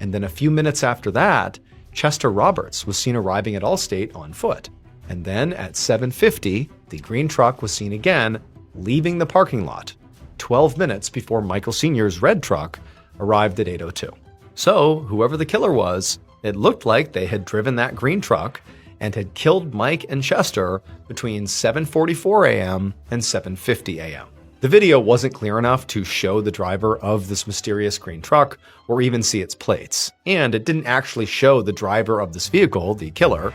And then a few minutes after that, Chester Roberts was seen arriving at Allstate on foot. And then at 7:50, the green truck was seen again, leaving the parking lot, 12 minutes before Michael Sr.'s red truck arrived at 8:02. So, whoever the killer was, it looked like they had driven that green truck and had killed Mike and Chester between 7:44 a.m. and 7:50 a.m. The video wasn't clear enough to show the driver of this mysterious green truck or even see its plates, and it didn't actually show the driver of this vehicle, the killer,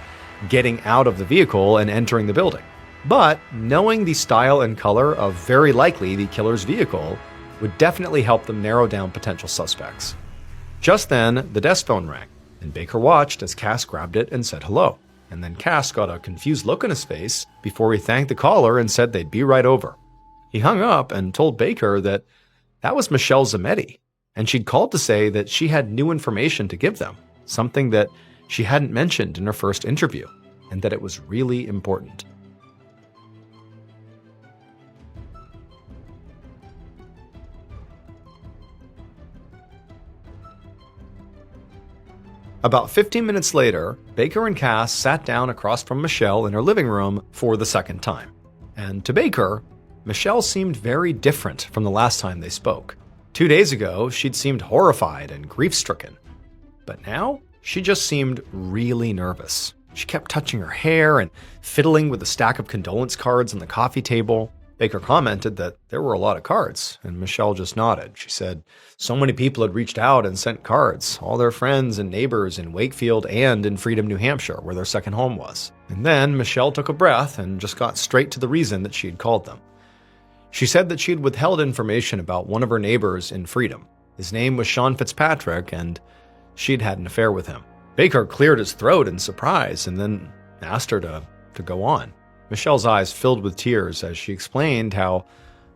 getting out of the vehicle and entering the building. But knowing the style and color of very likely the killer's vehicle would definitely help them narrow down potential suspects. Just then, the desk phone rang, and Baker watched as Cass grabbed it and said hello. And then Cass got a confused look on his face before he thanked the caller and said they'd be right over. He hung up and told Baker that was Michelle Zametti, and she'd called to say that she had new information to give them, something that she hadn't mentioned in her first interview, and that it was really important. About 15 minutes later, Baker and Cass sat down across from Michelle in her living room for the second time. And to Baker, Michelle seemed very different from the last time they spoke. 2 days ago, she'd seemed horrified and grief-stricken. But now, she just seemed really nervous. She kept touching her hair and fiddling with a stack of condolence cards on the coffee table. Baker commented that there were a lot of cards, and Michelle just nodded. She said so many people had reached out and sent cards, all their friends and neighbors in Wakefield and in Freedom, New Hampshire, where their second home was. And then Michelle took a breath and just got straight to the reason that she had called them. She said that she had withheld information about one of her neighbors in Freedom. His name was Sean Fitzpatrick, and she'd had an affair with him. Baker cleared his throat in surprise and then asked her to go on. Michelle's eyes filled with tears as she explained how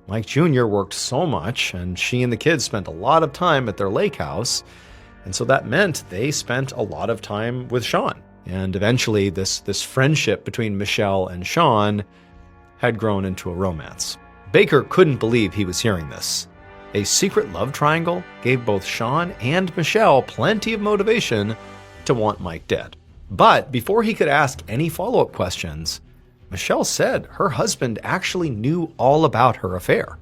Mike Jr. worked so much and she and the kids spent a lot of time at their lake house, and so that meant they spent a lot of time with Sean. And eventually this friendship between Michelle and Sean had grown into a romance. Baker couldn't believe he was hearing this. A secret love triangle gave both Sean and Michelle plenty of motivation to want Mike dead. But before he could ask any follow-up questions, Michelle said her husband actually knew all about her affair,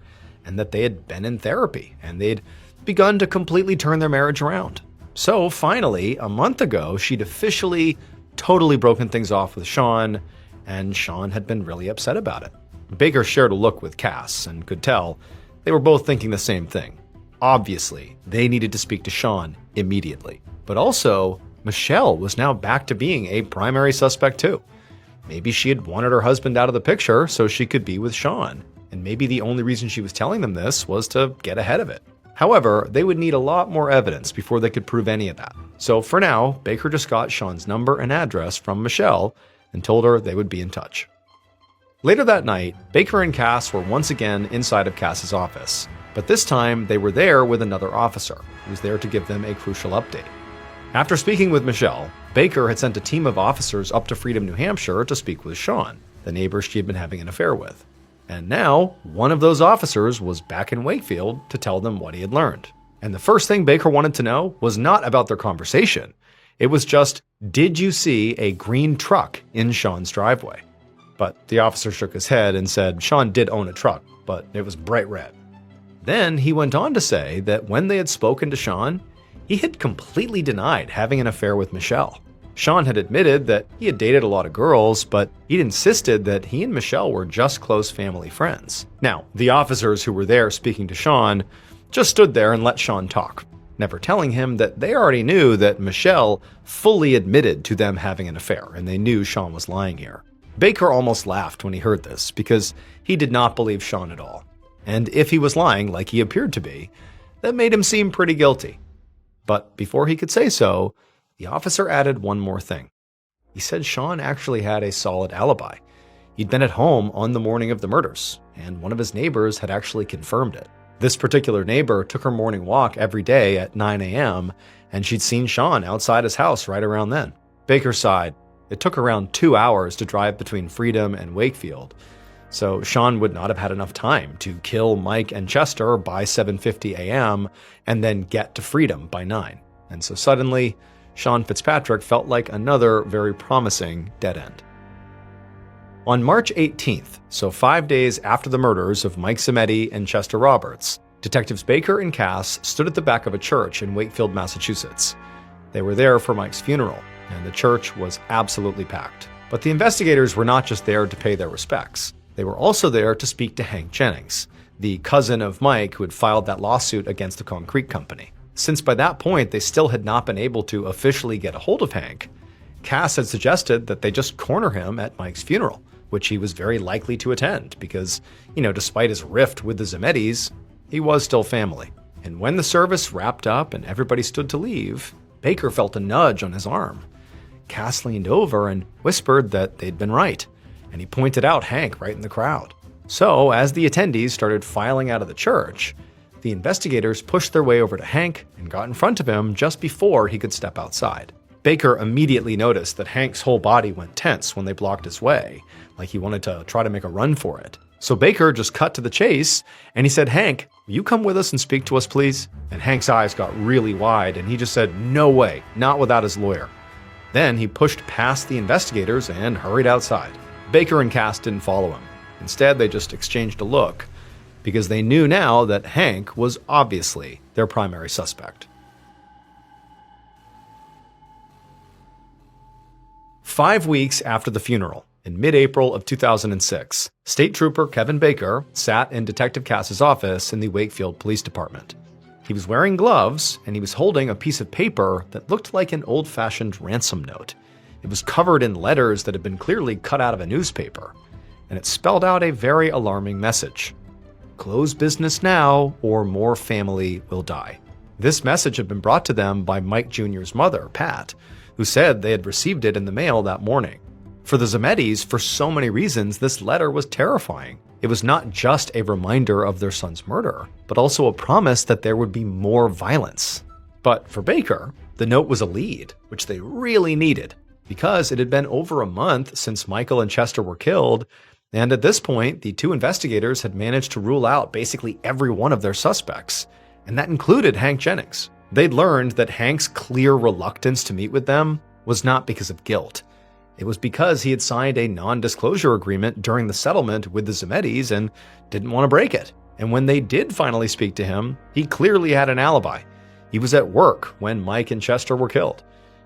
and that they had been in therapy, and they'd begun to completely turn their marriage around. So finally, a month ago, she'd officially totally broken things off with Sean, and Sean had been really upset about it. Baker shared a look with Cass and could tell they were both thinking the same thing. Obviously, they needed to speak to Sean immediately. But also, Michelle was now back to being a primary suspect too. Maybe she had wanted her husband out of the picture so she could be with Sean. and maybe the only reason she was telling them this was to get ahead of it. However, they would need a lot more evidence before they could prove any of that. So for now, Baker just got Sean's number and address from Michelle and told her they would be in touch. Later that night, Baker and Cass were once again inside of Cass's office, but this time they were there with another officer who was there to give them a crucial update. After speaking with Michelle, Baker had sent a team of officers up to Freedom, New Hampshire to speak with Sean, the neighbor she had been having an affair with. And now, one of those officers was back in Wakefield to tell them what he had learned. And the first thing Baker wanted to know was not about their conversation. It was just, did you see a green truck in Sean's driveway? But the officer shook his head and said Sean did own a truck, but it was bright red. Then he went on to say that when they had spoken to Sean, he had completely denied having an affair with Michelle. Sean had admitted that he had dated a lot of girls, but he'd insisted that he and Michelle were just close family friends. Now, the officers who were there speaking to Sean just stood there and let Sean talk, never telling him that they already knew that Michelle fully admitted to them having an affair, and they knew Sean was lying here. Baker almost laughed when he heard this, because he did not believe Sean at all. And if he was lying like he appeared to be, that made him seem pretty guilty. But before he could say so, the officer added one more thing. He said Sean actually had a solid alibi. He'd been at home on the morning of the murders, and one of his neighbors had actually confirmed it. This particular neighbor took her morning walk every day at 9 a.m., and she'd seen Sean outside his house right around then. Baker sighed. It took around 2 hours to drive between Freedom and Wakefield, so Sean would not have had enough time to kill Mike and Chester by 7:50 a.m. and then get to Freedom by 9. And so suddenly, Sean Fitzpatrick felt like another very promising dead end. On March 18th, so 5 days after the murders of Mike Zimetti and Chester Roberts, Detectives Baker and Cass stood at the back of a church in Wakefield, Massachusetts. They were there for Mike's funeral, and the church was absolutely packed. But the investigators were not just there to pay their respects. They were also there to speak to Hank Jennings, the cousin of Mike who had filed that lawsuit against the concrete company. Since by that point they still had not been able to officially get a hold of Hank, Cass had suggested that they just corner him at Mike's funeral, which he was very likely to attend because, despite his rift with the Zimettis, he was still family. And when the service wrapped up and everybody stood to leave, Baker felt a nudge on his arm. Cass leaned over and whispered that they'd been right, and he pointed out Hank right in the crowd. So, as the attendees started filing out of the church, the investigators pushed their way over to Hank and got in front of him just before he could step outside. Baker immediately noticed that Hank's whole body went tense when they blocked his way, like he wanted to try to make a run for it. So Baker just cut to the chase, and he said, "Hank, will you come with us and speak to us, please?" And Hank's eyes got really wide, and he just said, "No way, not without his lawyer." Then he pushed past the investigators and hurried outside. Baker and Cass didn't follow him. Instead, they just exchanged a look, because they knew now that Hank was obviously their primary suspect. 5 weeks after the funeral, in mid-April of 2006, State Trooper Kevin Baker sat in Detective Cass's office in the Wakefield Police Department. He was wearing gloves, and he was holding a piece of paper that looked like an old-fashioned ransom note. It was covered in letters that had been clearly cut out of a newspaper, and it spelled out a very alarming message. Close business now, or more family will die. This message had been brought to them by Mike Jr.'s mother, Pat, who said they had received it in the mail that morning. For the Zimettis, for so many reasons, this letter was terrifying. It was not just a reminder of their son's murder, but also a promise that there would be more violence. But for Baker, the note was a lead, which they really needed, because it had been over a month since Michael and Chester were killed, and at this point, the two investigators had managed to rule out basically every one of their suspects, and that included Hank Jennings. They'd learned that Hank's clear reluctance to meet with them was not because of guilt. It was because he had signed a non-disclosure agreement during the settlement with the Zimettis and didn't want to break it. And when they did finally speak to him, he clearly had an alibi. He was at work when Mike and Chester were killed,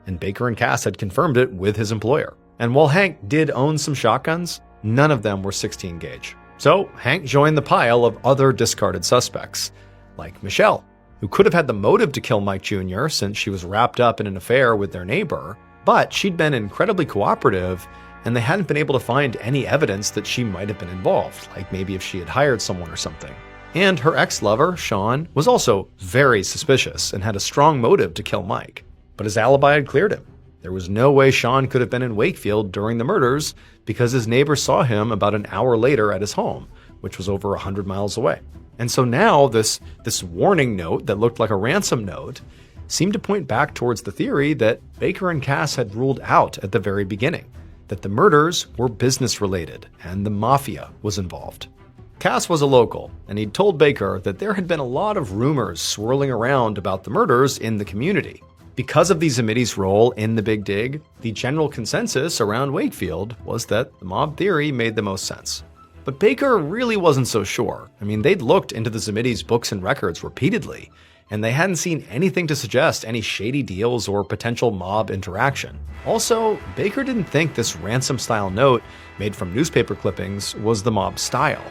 and Baker and Cass had confirmed it with his employer. And while Hank did own some shotguns, none of them were 16 gauge. So Hank joined the pile of other discarded suspects, like Michelle, who could have had the motive to kill Mike Jr. since she was wrapped up in an affair with their neighbor, but she'd been incredibly cooperative and they hadn't been able to find any evidence that she might have been involved, like maybe if she had hired someone or something. And her ex-lover, Sean, was also very suspicious and had a strong motive to kill Mike. But his alibi had cleared him. There was no way Sean could have been in Wakefield during the murders because his neighbor saw him about an hour later at his home, which was over 100 miles away. And so now this warning note that looked like a ransom note seemed to point back towards the theory that Baker and Cass had ruled out at the very beginning, that the murders were business-related and the mafia was involved. Cass was a local, and he'd told Baker that there had been a lot of rumors swirling around about the murders in the community. Because of the Zamidi's role in the Big Dig, the general consensus around Wakefield was that the mob theory made the most sense. But Baker really wasn't so sure. I mean, they'd looked into the Zamidi's books and records repeatedly, and they hadn't seen anything to suggest any shady deals or potential mob interaction. Also, Baker didn't think this ransom-style note made from newspaper clippings was the mob style.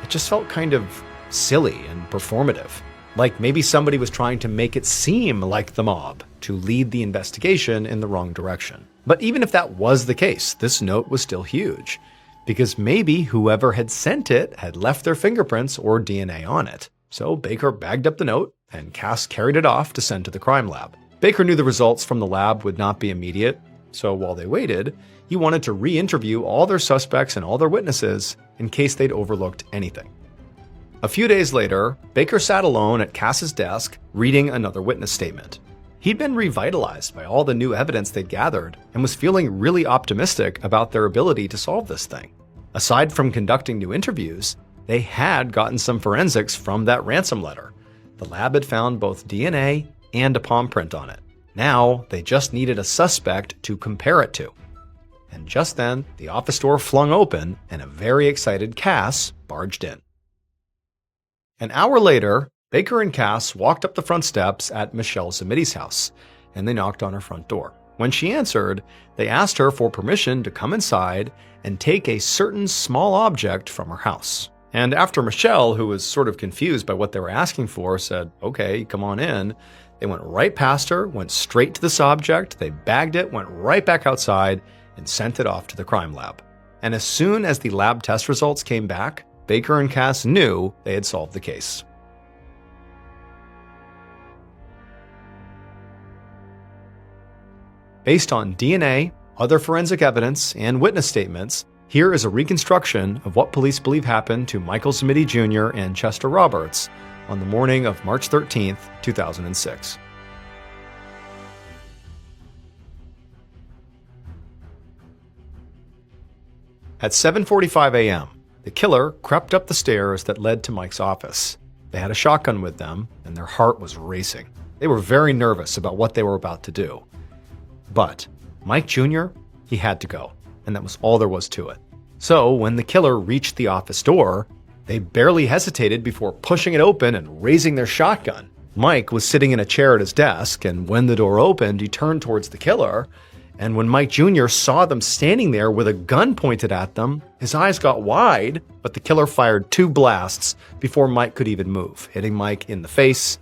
It just felt kind of silly and performative. Like maybe somebody was trying to make it seem like the mob to lead the investigation in the wrong direction. But even if that was the case, this note was still huge, because maybe whoever had sent it had left their fingerprints or DNA on it. So Baker bagged up the note, and Cass carried it off to send to the crime lab. Baker knew the results from the lab would not be immediate, so while they waited, he wanted to re-interview all their suspects and all their witnesses in case they'd overlooked anything. A few days later, Baker sat alone at Cass's desk, reading another witness statement. He'd been revitalized by all the new evidence they'd gathered and was feeling really optimistic about their ability to solve this thing. Aside from conducting new interviews, they had gotten some forensics from that ransom letter. The lab had found both DNA and a palm print on it. Now, they just needed a suspect to compare it to. And just then, the office door flung open and a very excited Cass barged in. An hour later, Baker and Cass walked up the front steps at Michelle Zamidi's house, and they knocked on her front door. When she answered, they asked her for permission to come inside and take a certain small object from her house. And after Michelle, who was sort of confused by what they were asking for, said, "Okay, come on in," they went right past her, went straight to this object, they bagged it, went right back outside, and sent it off to the crime lab. And as soon as the lab test results came back, Baker and Cass knew they had solved the case. Based on DNA, other forensic evidence, and witness statements, here is a reconstruction of what police believe happened to Michael Zamidi Jr. and Chester Roberts on the morning of March 13, 2006. At 7:45 a.m., the killer crept up the stairs that led to Mike's office. They had a shotgun with them, and their heart was racing. They were very nervous about what they were about to do. But Mike Jr., he had to go, and that was all there was to it. So when the killer reached the office door, they barely hesitated before pushing it open and raising their shotgun. Mike was sitting in a chair at his desk, and when the door opened, he turned towards the killer. And when Mike Jr. saw them standing there with a gun pointed at them, his eyes got wide, but the killer fired 2 blasts before Mike could even move, hitting Mike in the face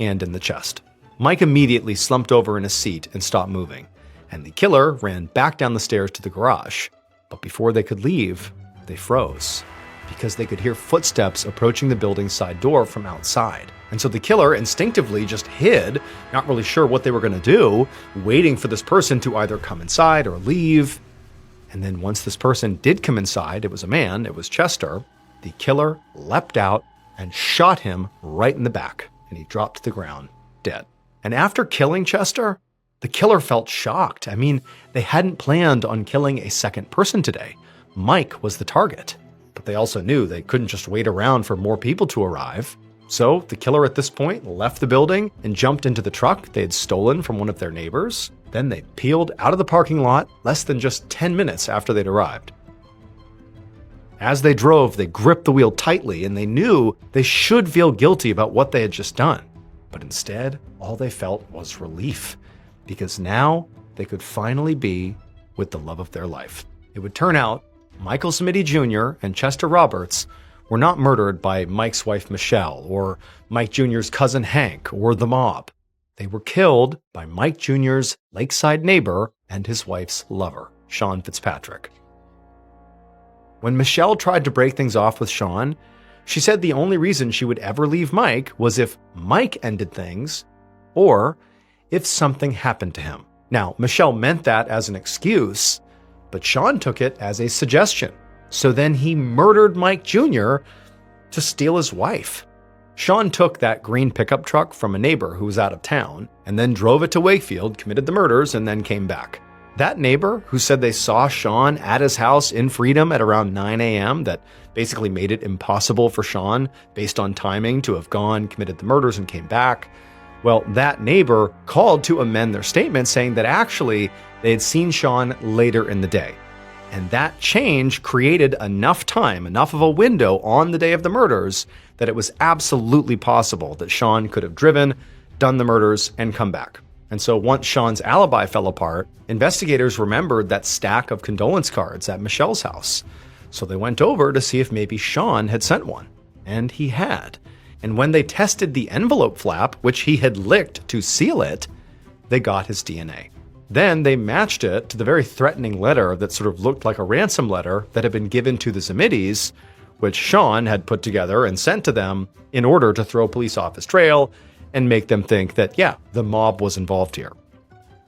and in the chest. Mike immediately slumped over in his seat and stopped moving, and the killer ran back down the stairs to the garage. But before they could leave, they froze, because they could hear footsteps approaching the building's side door from outside. And so the killer instinctively just hid, not really sure what they were going to do, waiting for this person to either come inside or leave. And then once this person did come inside, it was a man, it was Chester, the killer leapt out and shot him right in the back, and he dropped to the ground, dead. And after killing Chester, the killer felt shocked. I mean, they hadn't planned on killing a second person today. Mike was the target. But they also knew they couldn't just wait around for more people to arrive. So the killer at this point left the building and jumped into the truck they had stolen from one of their neighbors. Then they peeled out of the parking lot less than just 10 minutes after they'd arrived. As they drove, they gripped the wheel tightly, and they knew they should feel guilty about what they had just done. But instead, all they felt was relief, because now they could finally be with the love of their life. It would turn out Michael Zamidi Jr. and Chester Roberts were not murdered by Mike's wife Michelle, or Mike Jr.'s cousin Hank, or the mob. They were killed by Mike Jr.'s lakeside neighbor and his wife's lover, Sean Fitzpatrick. When Michelle tried to break things off with Sean, she said the only reason she would ever leave Mike was if Mike ended things or if something happened to him. Now, Michelle meant that as an excuse, but Sean took it as a suggestion. So then he murdered Mike Jr. to steal his wife. Sean took that green pickup truck from a neighbor who was out of town and then drove it to Wakefield, committed the murders, and then came back. That neighbor who said they saw Sean at his house in Freedom at around 9 a.m. that basically made it impossible for Sean, based on timing, to have gone, committed the murders, and came back. Well, that neighbor called to amend their statement, saying that actually they had seen Sean later in the day. And that change created enough time, enough of a window on the day of the murders, that it was absolutely possible that Sean could have driven, done the murders, and come back. And so once Sean's alibi fell apart, investigators remembered that stack of condolence cards at Michelle's house. So they went over to see if maybe Sean had sent one. And he had. And when they tested the envelope flap, which he had licked to seal it, they got his DNA. Then they matched it to the very threatening letter that sort of looked like a ransom letter that had been given to the Zamitis, which Sean had put together and sent to them in order to throw police off his trail and make them think that, yeah, the mob was involved here.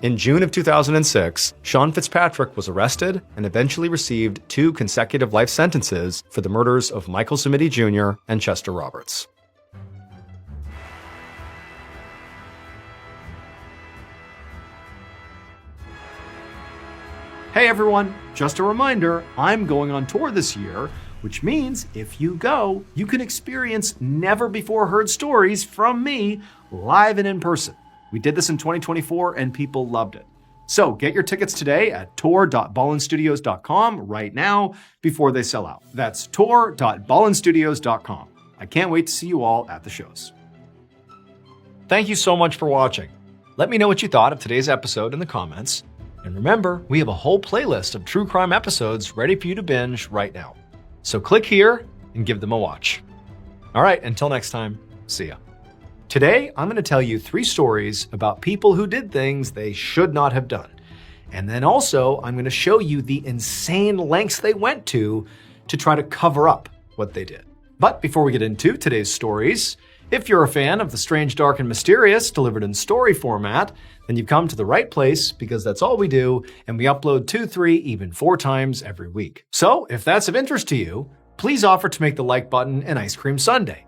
In June of 2006, Sean Fitzpatrick was arrested and eventually received 2 consecutive life sentences for the murders of Michael Zamiti Jr. and Chester Roberts. Hey everyone, just a reminder, I'm going on tour this year, which means if you go, you can experience never-before-heard stories from me live and in person. We did this in 2024 and people loved it. So get your tickets today at tour.ballenstudios.com right now before they sell out. That's tour.ballenstudios.com. I can't wait to see you all at the shows. Thank you so much for watching. Let me know what you thought of today's episode in the comments. And remember, we have a whole playlist of true crime episodes ready for you to binge right now. So click here and give them a watch. All right, until next time, see ya. Today, I'm going to tell you 3 stories about people who did things they should not have done. And then also, I'm going to show you the insane lengths they went to try to cover up what they did. But before we get into today's stories, if you're a fan of the strange, dark, and mysterious delivered in story format, then you've come to the right place because that's all we do, and we upload 2, 3, even 4 times every week. So if that's of interest to you, please offer to make the like button an ice cream sundae.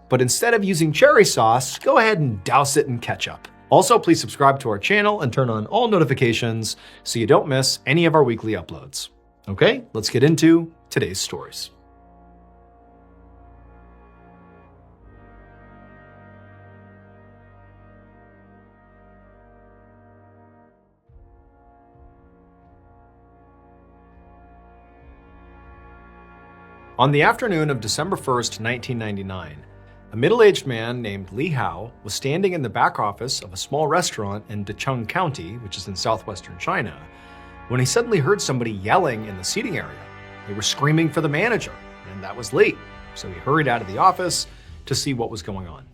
But instead of using cherry sauce, go ahead and douse it in ketchup. Also, please subscribe to our channel and turn on all notifications so you don't miss any of our weekly uploads. Okay, let's get into today's stories. On the afternoon of December 1st, 1999, a middle-aged man named Li Hao was standing in the back office of a small restaurant in Decheng County, which is in southwestern China, when he suddenly heard somebody yelling in the seating area. They were screaming for the manager, and that was Li. So he hurried out of the office to see what was going on.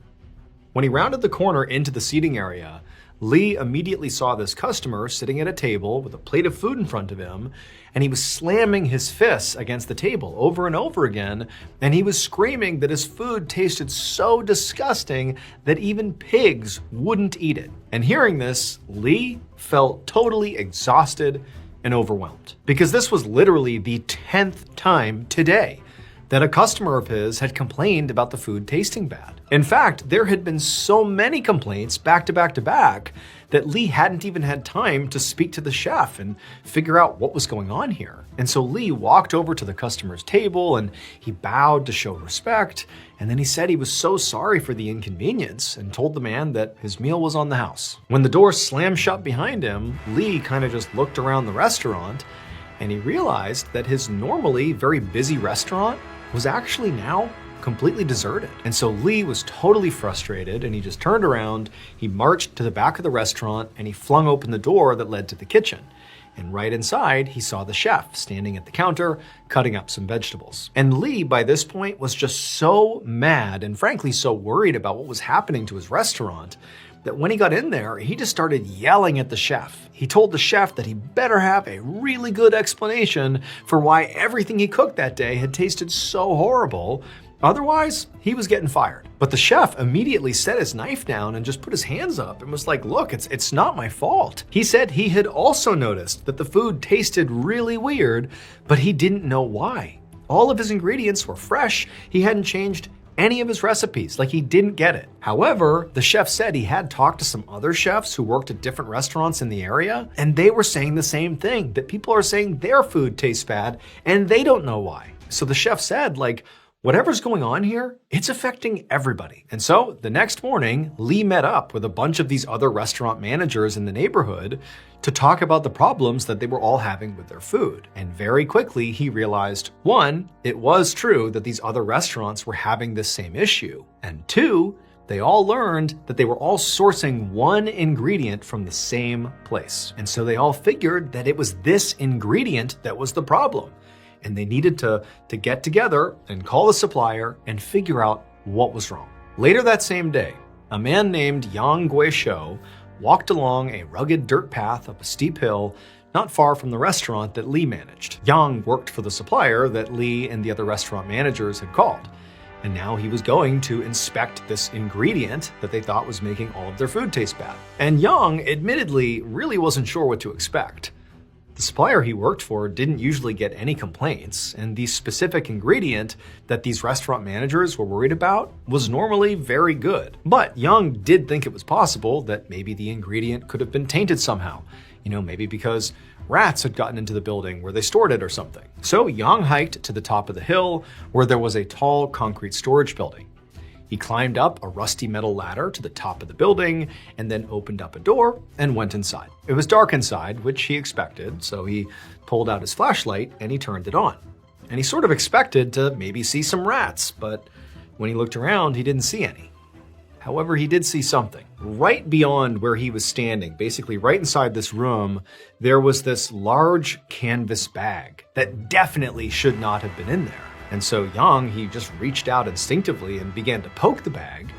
When he rounded the corner into the seating area, Li immediately saw this customer sitting at a table with a plate of food in front of him, and he was slamming his fists against the table over and over again, and he was screaming that his food tasted so disgusting that even pigs wouldn't eat it. And hearing this, Li felt totally exhausted and overwhelmed, because this was literally the 10th time today that a customer of his had complained about the food tasting bad. In fact, there had been so many complaints back to back to back that Li hadn't even had time to speak to the chef and figure out what was going on here. And so Li walked over to the customer's table and he bowed to show respect. And then he said he was so sorry for the inconvenience and told the man that his meal was on the house. When the door slammed shut behind him, Li kind of just looked around the restaurant and he realized that his normally very busy restaurant was actually now completely deserted. And so Li was totally frustrated and he just turned around, he marched to the back of the restaurant and he flung open the door that led to the kitchen. And right inside, he saw the chef standing at the counter, cutting up some vegetables. And Lee, by this point, was just so mad and frankly so worried about what was happening to his restaurant that when he got in there, he just started yelling at the chef. He told the chef that he better have a really good explanation for why everything he cooked that day had tasted so horrible. Otherwise, he was getting fired. But the chef immediately set his knife down and just put his hands up and was like, look, it's not my fault. He said he had also noticed that the food tasted really weird, but he didn't know why. All of his ingredients were fresh. He hadn't changed any of his recipes, like he didn't get it. However, the chef said he had talked to some other chefs who worked at different restaurants in the area, and they were saying the same thing, that people are saying their food tastes bad and they don't know why. So the chef said, like, whatever's going on here, it's affecting everybody. And so the next morning, Lee met up with a bunch of these other restaurant managers in the neighborhood to talk about the problems that they were all having with their food. And very quickly, he realized, one, it was true that these other restaurants were having this same issue. And two, they all learned that they were all sourcing one ingredient from the same place. And so they all figured that it was this ingredient that was the problem. And they needed to get together and call the supplier and figure out what was wrong. Later that same day, a man named Yang Guisho walked along a rugged dirt path up a steep hill not far from the restaurant that Lee managed. Yang worked for the supplier that Lee and the other restaurant managers had called. And now he was going to inspect this ingredient that they thought was making all of their food taste bad. And Yang admittedly really wasn't sure what to expect. The supplier he worked for didn't usually get any complaints, and the specific ingredient that these restaurant managers were worried about was normally very good. But Young did think it was possible that maybe the ingredient could have been tainted somehow. Maybe because rats had gotten into the building where they stored it or something. So Young hiked to the top of the hill where there was a tall concrete storage building. He climbed up a rusty metal ladder to the top of the building and then opened up a door and went inside. It was dark inside, which he expected, so he pulled out his flashlight and he turned it on. And he sort of expected to maybe see some rats, but when he looked around, he didn't see any. However, he did see something. Right beyond where he was standing, basically right inside this room, there was this large canvas bag that definitely should not have been in there. And so Yang, he just reached out instinctively and began to poke the bag,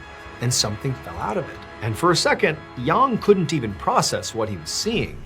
and something fell out of it. And for a second, Yang couldn't even process what he was seeing.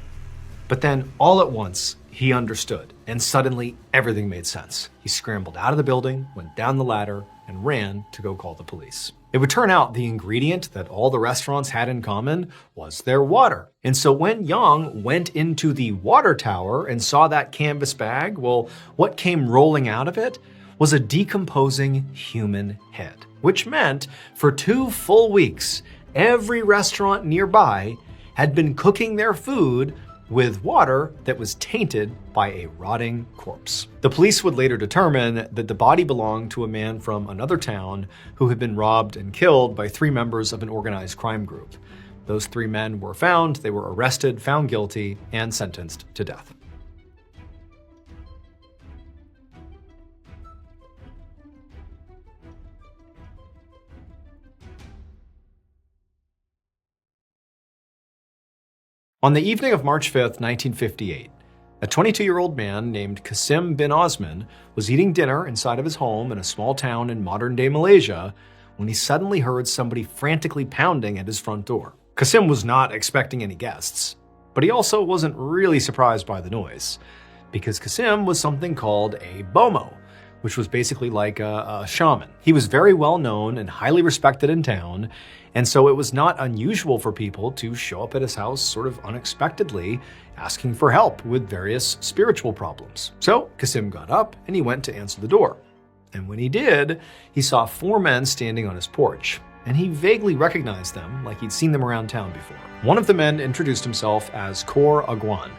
But then all at once, he understood, and suddenly everything made sense. He scrambled out of the building, went down the ladder, and ran to go call the police. It would turn out the ingredient that all the restaurants had in common was their water. And so when Yang went into the water tower and saw that canvas bag, well, what came rolling out of it was a decomposing human head, which meant for 2 full weeks, every restaurant nearby had been cooking their food with water that was tainted by a rotting corpse. The police would later determine that the body belonged to a man from another town who had been robbed and killed by 3 members of an organized crime group. Those 3 men were found, they were arrested, found guilty, and sentenced to death. On the evening of March 5th, 1958, a 22-year-old man named Qasim bin Osman was eating dinner inside of his home in a small town in modern-day Malaysia when he suddenly heard somebody frantically pounding at his front door. Qasim was not expecting any guests, but he also wasn't really surprised by the noise, because Qasim was something called a bomo, which was basically like a shaman. He was very well known and highly respected in town, and so it was not unusual for people to show up at his house sort of unexpectedly, asking for help with various spiritual problems. So Qasim got up and he went to answer the door. And when he did, he saw 4 men standing on his porch, and he vaguely recognized them like he'd seen them around town before. One of the men introduced himself as Kor Agwan,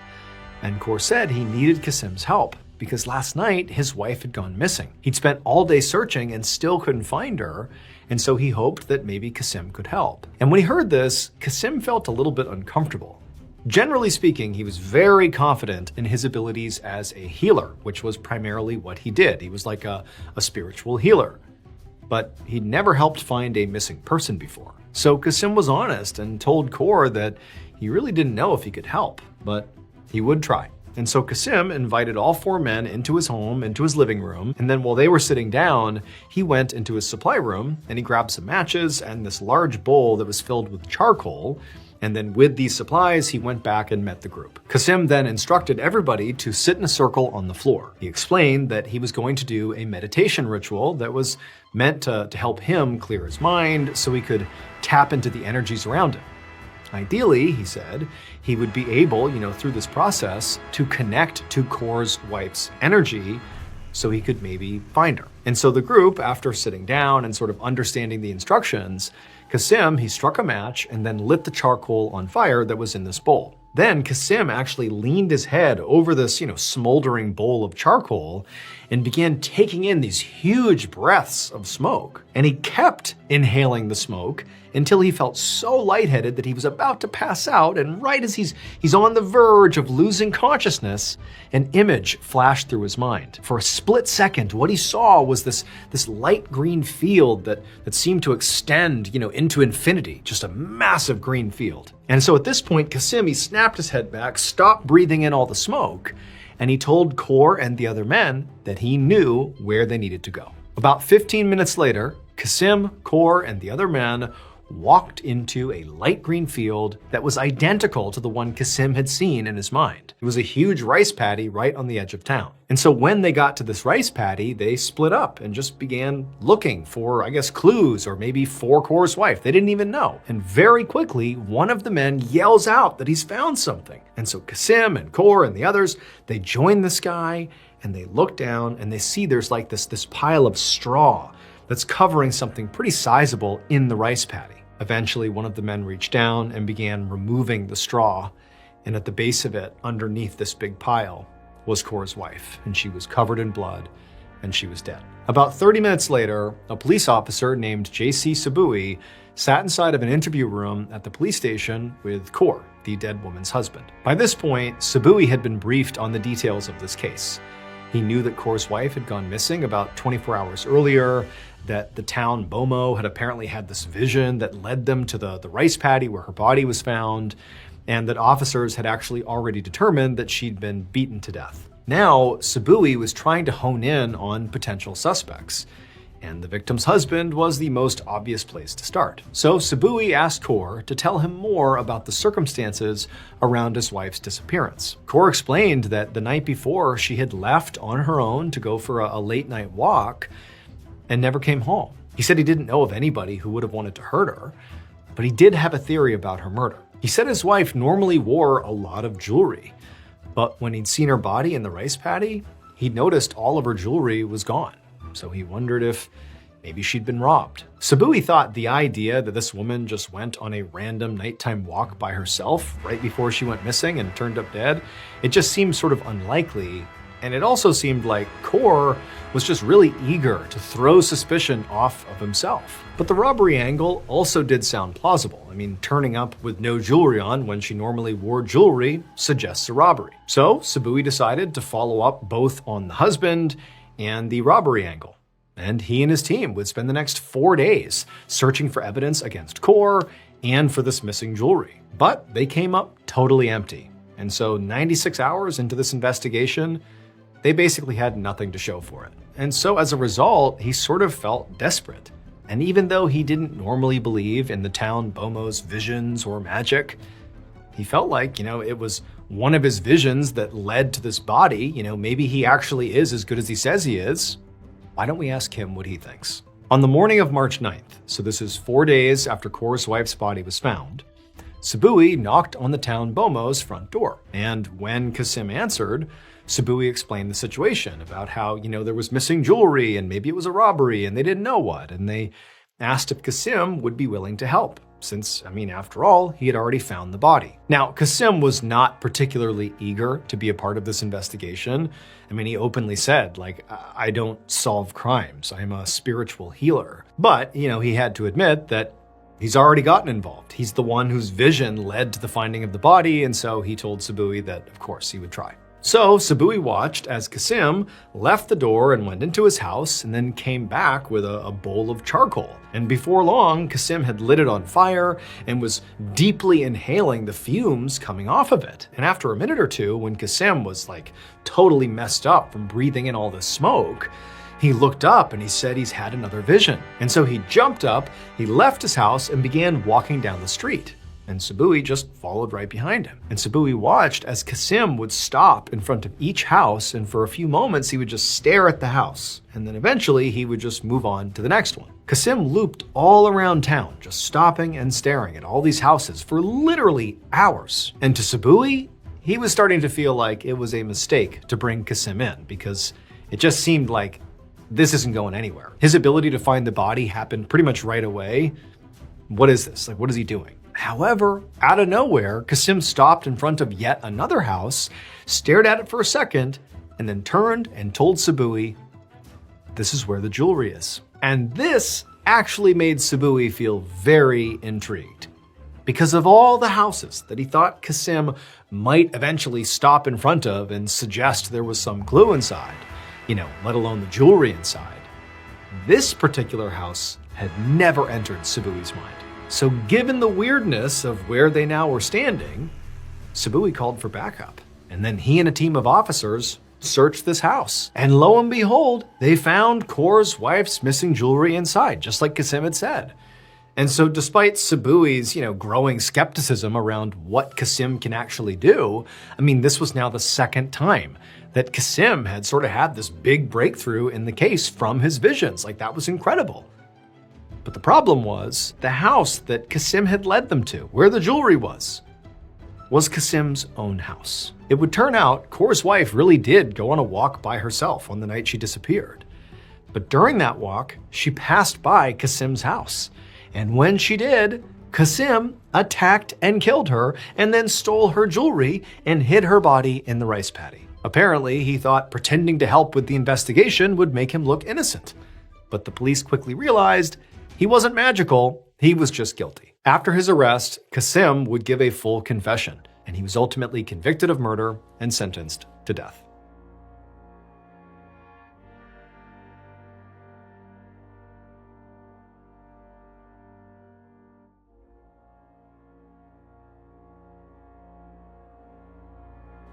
and Kor said he needed Qasim's help because last night his wife had gone missing. He'd spent all day searching and still couldn't find her, and so he hoped that maybe Qasim could help. And when he heard this, Qasim felt a little bit uncomfortable. Generally speaking, he was very confident in his abilities as a healer, which was primarily what he did. He was like a spiritual healer. But he'd never helped find a missing person before. So Qasim was honest and told Kor that he really didn't know if he could help, but he would try. And so Qasim invited all 4 men into his home, into his living room, and then while they were sitting down, he went into his supply room and he grabbed some matches and this large bowl that was filled with charcoal. And then with these supplies, he went back and met the group. Qasim then instructed everybody to sit in a circle on the floor. He explained that he was going to do a meditation ritual that was meant to help him clear his mind so he could tap into the energies around him. Ideally, he said, he would be able, through this process, to connect to Kaur's wife's energy so he could maybe find her. And so the group, after sitting down and sort of understanding the instructions, Qasim, he struck a match and then lit the charcoal on fire that was in this bowl. Then Qasim actually leaned his head over this, smoldering bowl of charcoal and began taking in these huge breaths of smoke. And he kept inhaling the smoke until he felt so lightheaded that he was about to pass out. And right as he's on the verge of losing consciousness, an image flashed through his mind. For a split second, what he saw was this light green field that seemed to extend, into infinity, just a massive green field. And so at this point, Qasim, he snapped his head back, stopped breathing in all the smoke, and he told Kaur and the other men that he knew where they needed to go. About 15 minutes later, Qasim, Kaur, and the other men walked into a light green field that was identical to the one Qasim had seen in his mind. It was a huge rice paddy right on the edge of town. And so when they got to this rice paddy, they split up and just began looking for, clues or maybe for Kaur's wife. They didn't even know. And very quickly, one of the men yells out that he's found something. And so Qasim and Kaur and the others, they join this guy and they look down and they see there's like this pile of straw that's covering something pretty sizable in the rice paddy. Eventually, one of the men reached down and began removing the straw, and at the base of it, underneath this big pile, was Kaur's wife, and she was covered in blood, and she was dead. About 30 minutes later, a police officer named J.C. Sabui sat inside of an interview room at the police station with Kaur, the dead woman's husband. By this point, Sabui had been briefed on the details of this case. He knew that Kaur's wife had gone missing about 24 hours earlier, that the town Bomo had apparently had this vision that led them to the rice paddy where her body was found, and that officers had actually already determined that she'd been beaten to death. Now, Sabui was trying to hone in on potential suspects, and the victim's husband was the most obvious place to start. So Sabui asked Kaur to tell him more about the circumstances around his wife's disappearance. Kaur explained that the night before she had left on her own to go for a late night walk and never came home. He said he didn't know of anybody who would have wanted to hurt her, but he did have a theory about her murder. He said his wife normally wore a lot of jewelry, but when he'd seen her body in the rice paddy, he'd noticed all of her jewelry was gone. So he wondered if maybe she'd been robbed. Sabui thought the idea that this woman just went on a random nighttime walk by herself right before she went missing and turned up dead, it just seemed sort of unlikely. And it also seemed like Kaur was just really eager to throw suspicion off of himself. But the robbery angle also did sound plausible. I mean, turning up with no jewelry on when she normally wore jewelry suggests a robbery. So Sabui decided to follow up both on the husband and the robbery angle. And he and his team would spend the next 4 days searching for evidence against Kaur and for this missing jewelry. But they came up totally empty. And so 96 hours into this investigation, they basically had nothing to show for it. And so as a result, he sort of felt desperate. And even though he didn't normally believe in the town Bomo's visions or magic, he felt like, it was one of his visions that led to this body. Maybe he actually is as good as he says he is. Why don't we ask him what he thinks? On the morning of March 9th, so this is 4 days after Kaur's wife's body was found, Sabui knocked on the town Bomo's front door. And when Qasim answered, Sabui explained the situation about how, there was missing jewelry and maybe it was a robbery and they didn't know what. And they asked if Qasim would be willing to help, since, after all, he had already found the body. Now, Qasim was not particularly eager to be a part of this investigation. He openly said, I don't solve crimes. I'm a spiritual healer. But, he had to admit that he's already gotten involved. He's the one whose vision led to the finding of the body, and so he told Sabui that, of course, he would try. So Sabui watched as Kasim left the door and went into his house and then came back with a bowl of charcoal. And before long, Kasim had lit it on fire and was deeply inhaling the fumes coming off of it. And after a minute or two, when Kasim was like totally messed up from breathing in all this smoke, he looked up and he said he's had another vision. And so he jumped up, he left his house and began walking down the street. And Sabui just followed right behind him. And Sabui watched as Kasim would stop in front of each house, and for a few moments he would just stare at the house. And then eventually he would just move on to the next one. Kasim looped all around town, just stopping and staring at all these houses for literally hours. And to Sabui, he was starting to feel like it was a mistake to bring Kasim in, because it just seemed like this isn't going anywhere. His ability to find the body happened pretty much right away. What is this? Like, what is he doing? However, out of nowhere, Kasim stopped in front of yet another house, stared at it for a second, and then turned and told Sabui, "This is where the jewelry is." And this actually made Sabui feel very intrigued. Because of all the houses that he thought Kasim might eventually stop in front of and suggest there was some clue inside, let alone the jewelry inside, this particular house had never entered Sabui's mind. So given the weirdness of where they now were standing, Sabui called for backup. And then he and a team of officers searched this house. And lo and behold, they found Kaur's wife's missing jewelry inside, just like Kasim had said. And so despite Sabui's, growing skepticism around what Kasim can actually do, this was now the second time that Kasim had sort of had this big breakthrough in the case from his visions. Like, that was incredible. But the problem was, the house that Kasim had led them to, where the jewelry was Kasim's own house. It would turn out Kaur's wife really did go on a walk by herself on the night she disappeared. But during that walk, she passed by Kasim's house. And when she did, Kasim attacked and killed her and then stole her jewelry and hid her body in the rice paddy. Apparently, he thought pretending to help with the investigation would make him look innocent. But the police quickly realized he wasn't magical, he was just guilty. After his arrest, Kasim would give a full confession, and he was ultimately convicted of murder and sentenced to death.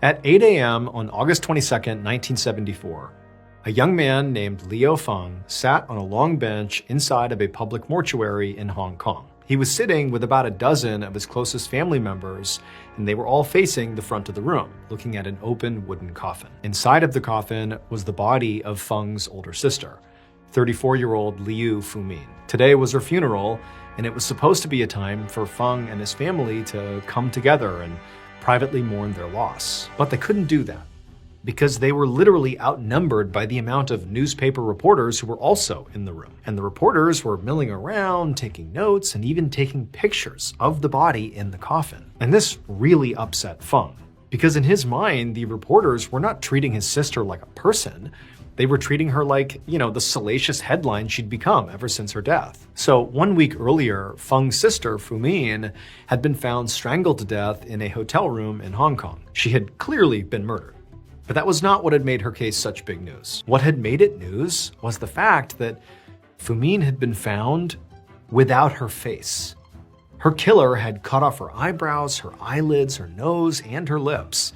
At 8 a.m. on August 22, 1974, a young man named Liu Feng sat on a long bench inside of a public mortuary in Hong Kong. He was sitting with about a dozen of his closest family members, and they were all facing the front of the room, looking at an open wooden coffin. Inside of the coffin was the body of Feng's older sister, 34-year-old Liu Fumin. Today was her funeral, and it was supposed to be a time for Feng and his family to come together and privately mourn their loss. But they couldn't do that, because they were literally outnumbered by the amount of newspaper reporters who were also in the room. And the reporters were milling around, taking notes, and even taking pictures of the body in the coffin. And this really upset Feng, because in his mind, the reporters were not treating his sister like a person. They were treating her like, the salacious headline she'd become ever since her death. So 1 week earlier, Feng's sister, Fumin, had been found strangled to death in a hotel room in Hong Kong. She had clearly been murdered. But that was not what had made her case such big news. What had made it news was the fact that Fumin had been found without her face. Her killer had cut off her eyebrows, her eyelids, her nose, and her lips.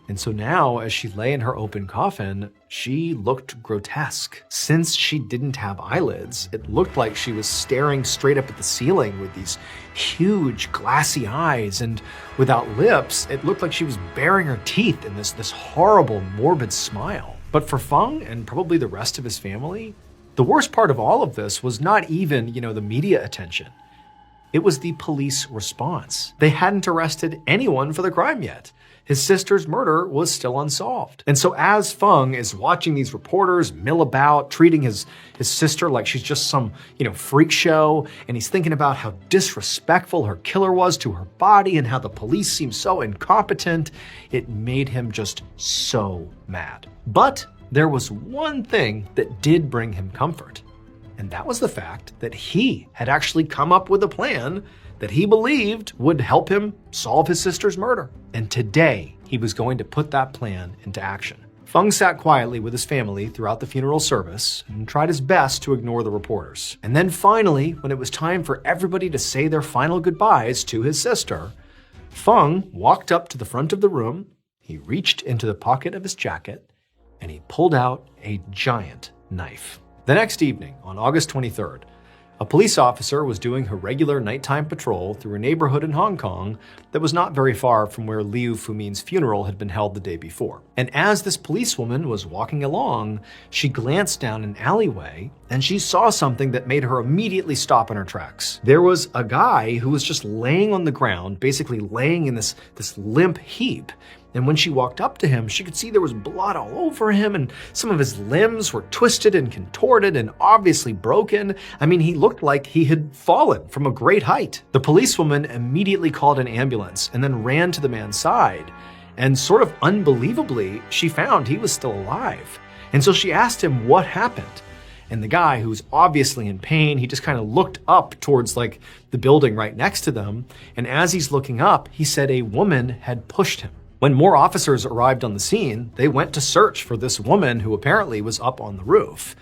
And so now, as she lay in her open coffin, she looked grotesque. Since she didn't have eyelids, it looked like she was staring straight up at the ceiling with these huge glassy eyes, and without lips, it looked like she was baring her teeth in this horrible, morbid smile. But for Feng and probably the rest of his family, the worst part of all of this was not even, the media attention. It was the police response. They hadn't arrested anyone for the crime yet. His sister's murder was still unsolved. And so as Feng is watching these reporters mill about, treating his sister like she's just some, freak show, and he's thinking about how disrespectful her killer was to her body and how the police seemed so incompetent, it made him just so mad. But there was one thing that did bring him comfort, and that was the fact that he had actually come up with a plan that he believed would help him solve his sister's murder. And today, he was going to put that plan into action. Feng sat quietly with his family throughout the funeral service and tried his best to ignore the reporters. And then finally, when it was time for everybody to say their final goodbyes to his sister, Feng walked up to the front of the room, he reached into the pocket of his jacket, and he pulled out a giant knife. The next evening, on August 23rd, a police officer was doing her regular nighttime patrol through a neighborhood in Hong Kong that was not very far from where Liu Fumin's funeral had been held the day before. And as this policewoman was walking along, she glanced down an alleyway and she saw something that made her immediately stop in her tracks. There was a guy who was just laying on the ground, basically laying in this limp heap. And when she walked up to him, she could see there was blood all over him and some of his limbs were twisted and contorted and obviously broken. I mean, he looked like he had fallen from a great height. The policewoman immediately called an ambulance and then ran to the man's side. And sort of unbelievably, she found he was still alive. And so she asked him what happened. And the guy, who's obviously in pain, he just kind of looked up towards like the building right next to them. And as he's looking up, he said a woman had pushed him. When more officers arrived on the scene, they went to search for this woman who apparently was up on the roof.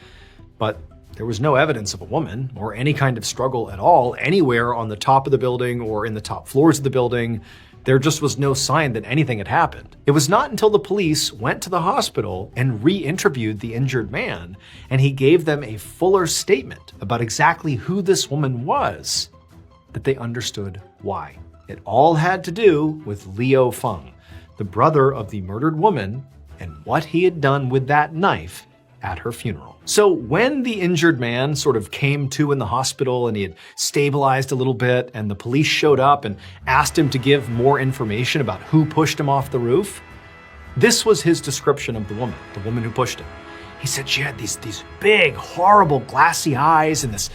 But there was no evidence of a woman or any kind of struggle at all anywhere on the top of the building or in the top floors of the building. There just was no sign that anything had happened. It was not until the police went to the hospital and re-interviewed the injured man, and he gave them a fuller statement about exactly who this woman was, that they understood why. It all had to do with Liu Feng, the brother of the murdered woman, and what he had done with that knife at her funeral. So when the injured man sort of came to in the hospital and he had stabilized a little bit and the police showed up and asked him to give more information about who pushed him off the roof, this was his description of the woman who pushed him. He said she had these big, horrible, glassy eyes and this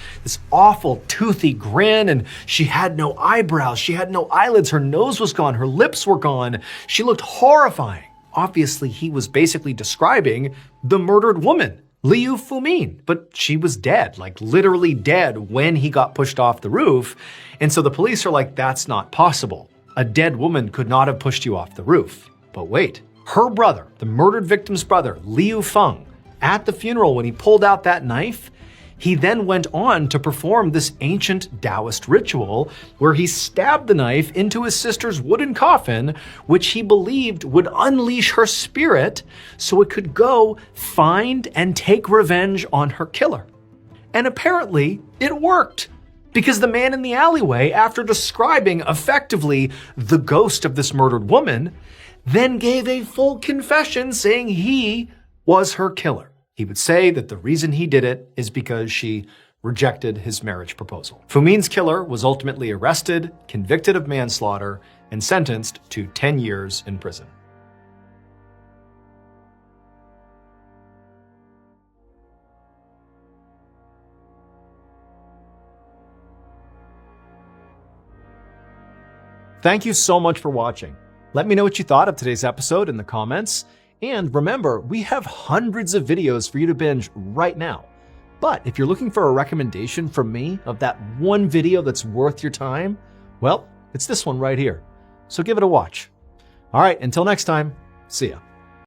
awful, toothy grin, and she had no eyebrows, she had no eyelids, her nose was gone, her lips were gone. She looked horrifying. Obviously, he was basically describing the murdered woman, Liu Fumin, but she was dead, like literally dead when he got pushed off the roof. And so the police are like, that's not possible. A dead woman could not have pushed you off the roof. But wait, her brother, the murdered victim's brother, Liu Feng, at the funeral, when he pulled out that knife, he then went on to perform this ancient Taoist ritual where he stabbed the knife into his sister's wooden coffin, which he believed would unleash her spirit so it could go find and take revenge on her killer. And apparently, it worked. Because the man in the alleyway, after describing effectively the ghost of this murdered woman, then gave a full confession saying he was her killer. He would say that the reason he did it is because she rejected his marriage proposal. Fumin's killer was ultimately arrested, convicted of manslaughter, and sentenced to 10 years in prison. Thank you so much for watching. Let me know what you thought of today's episode in the comments. And remember, we have hundreds of videos for you to binge right now. But if you're looking for a recommendation from me of that one video that's worth your time, well, it's this one right here. So give it a watch. All right, until next time, see ya.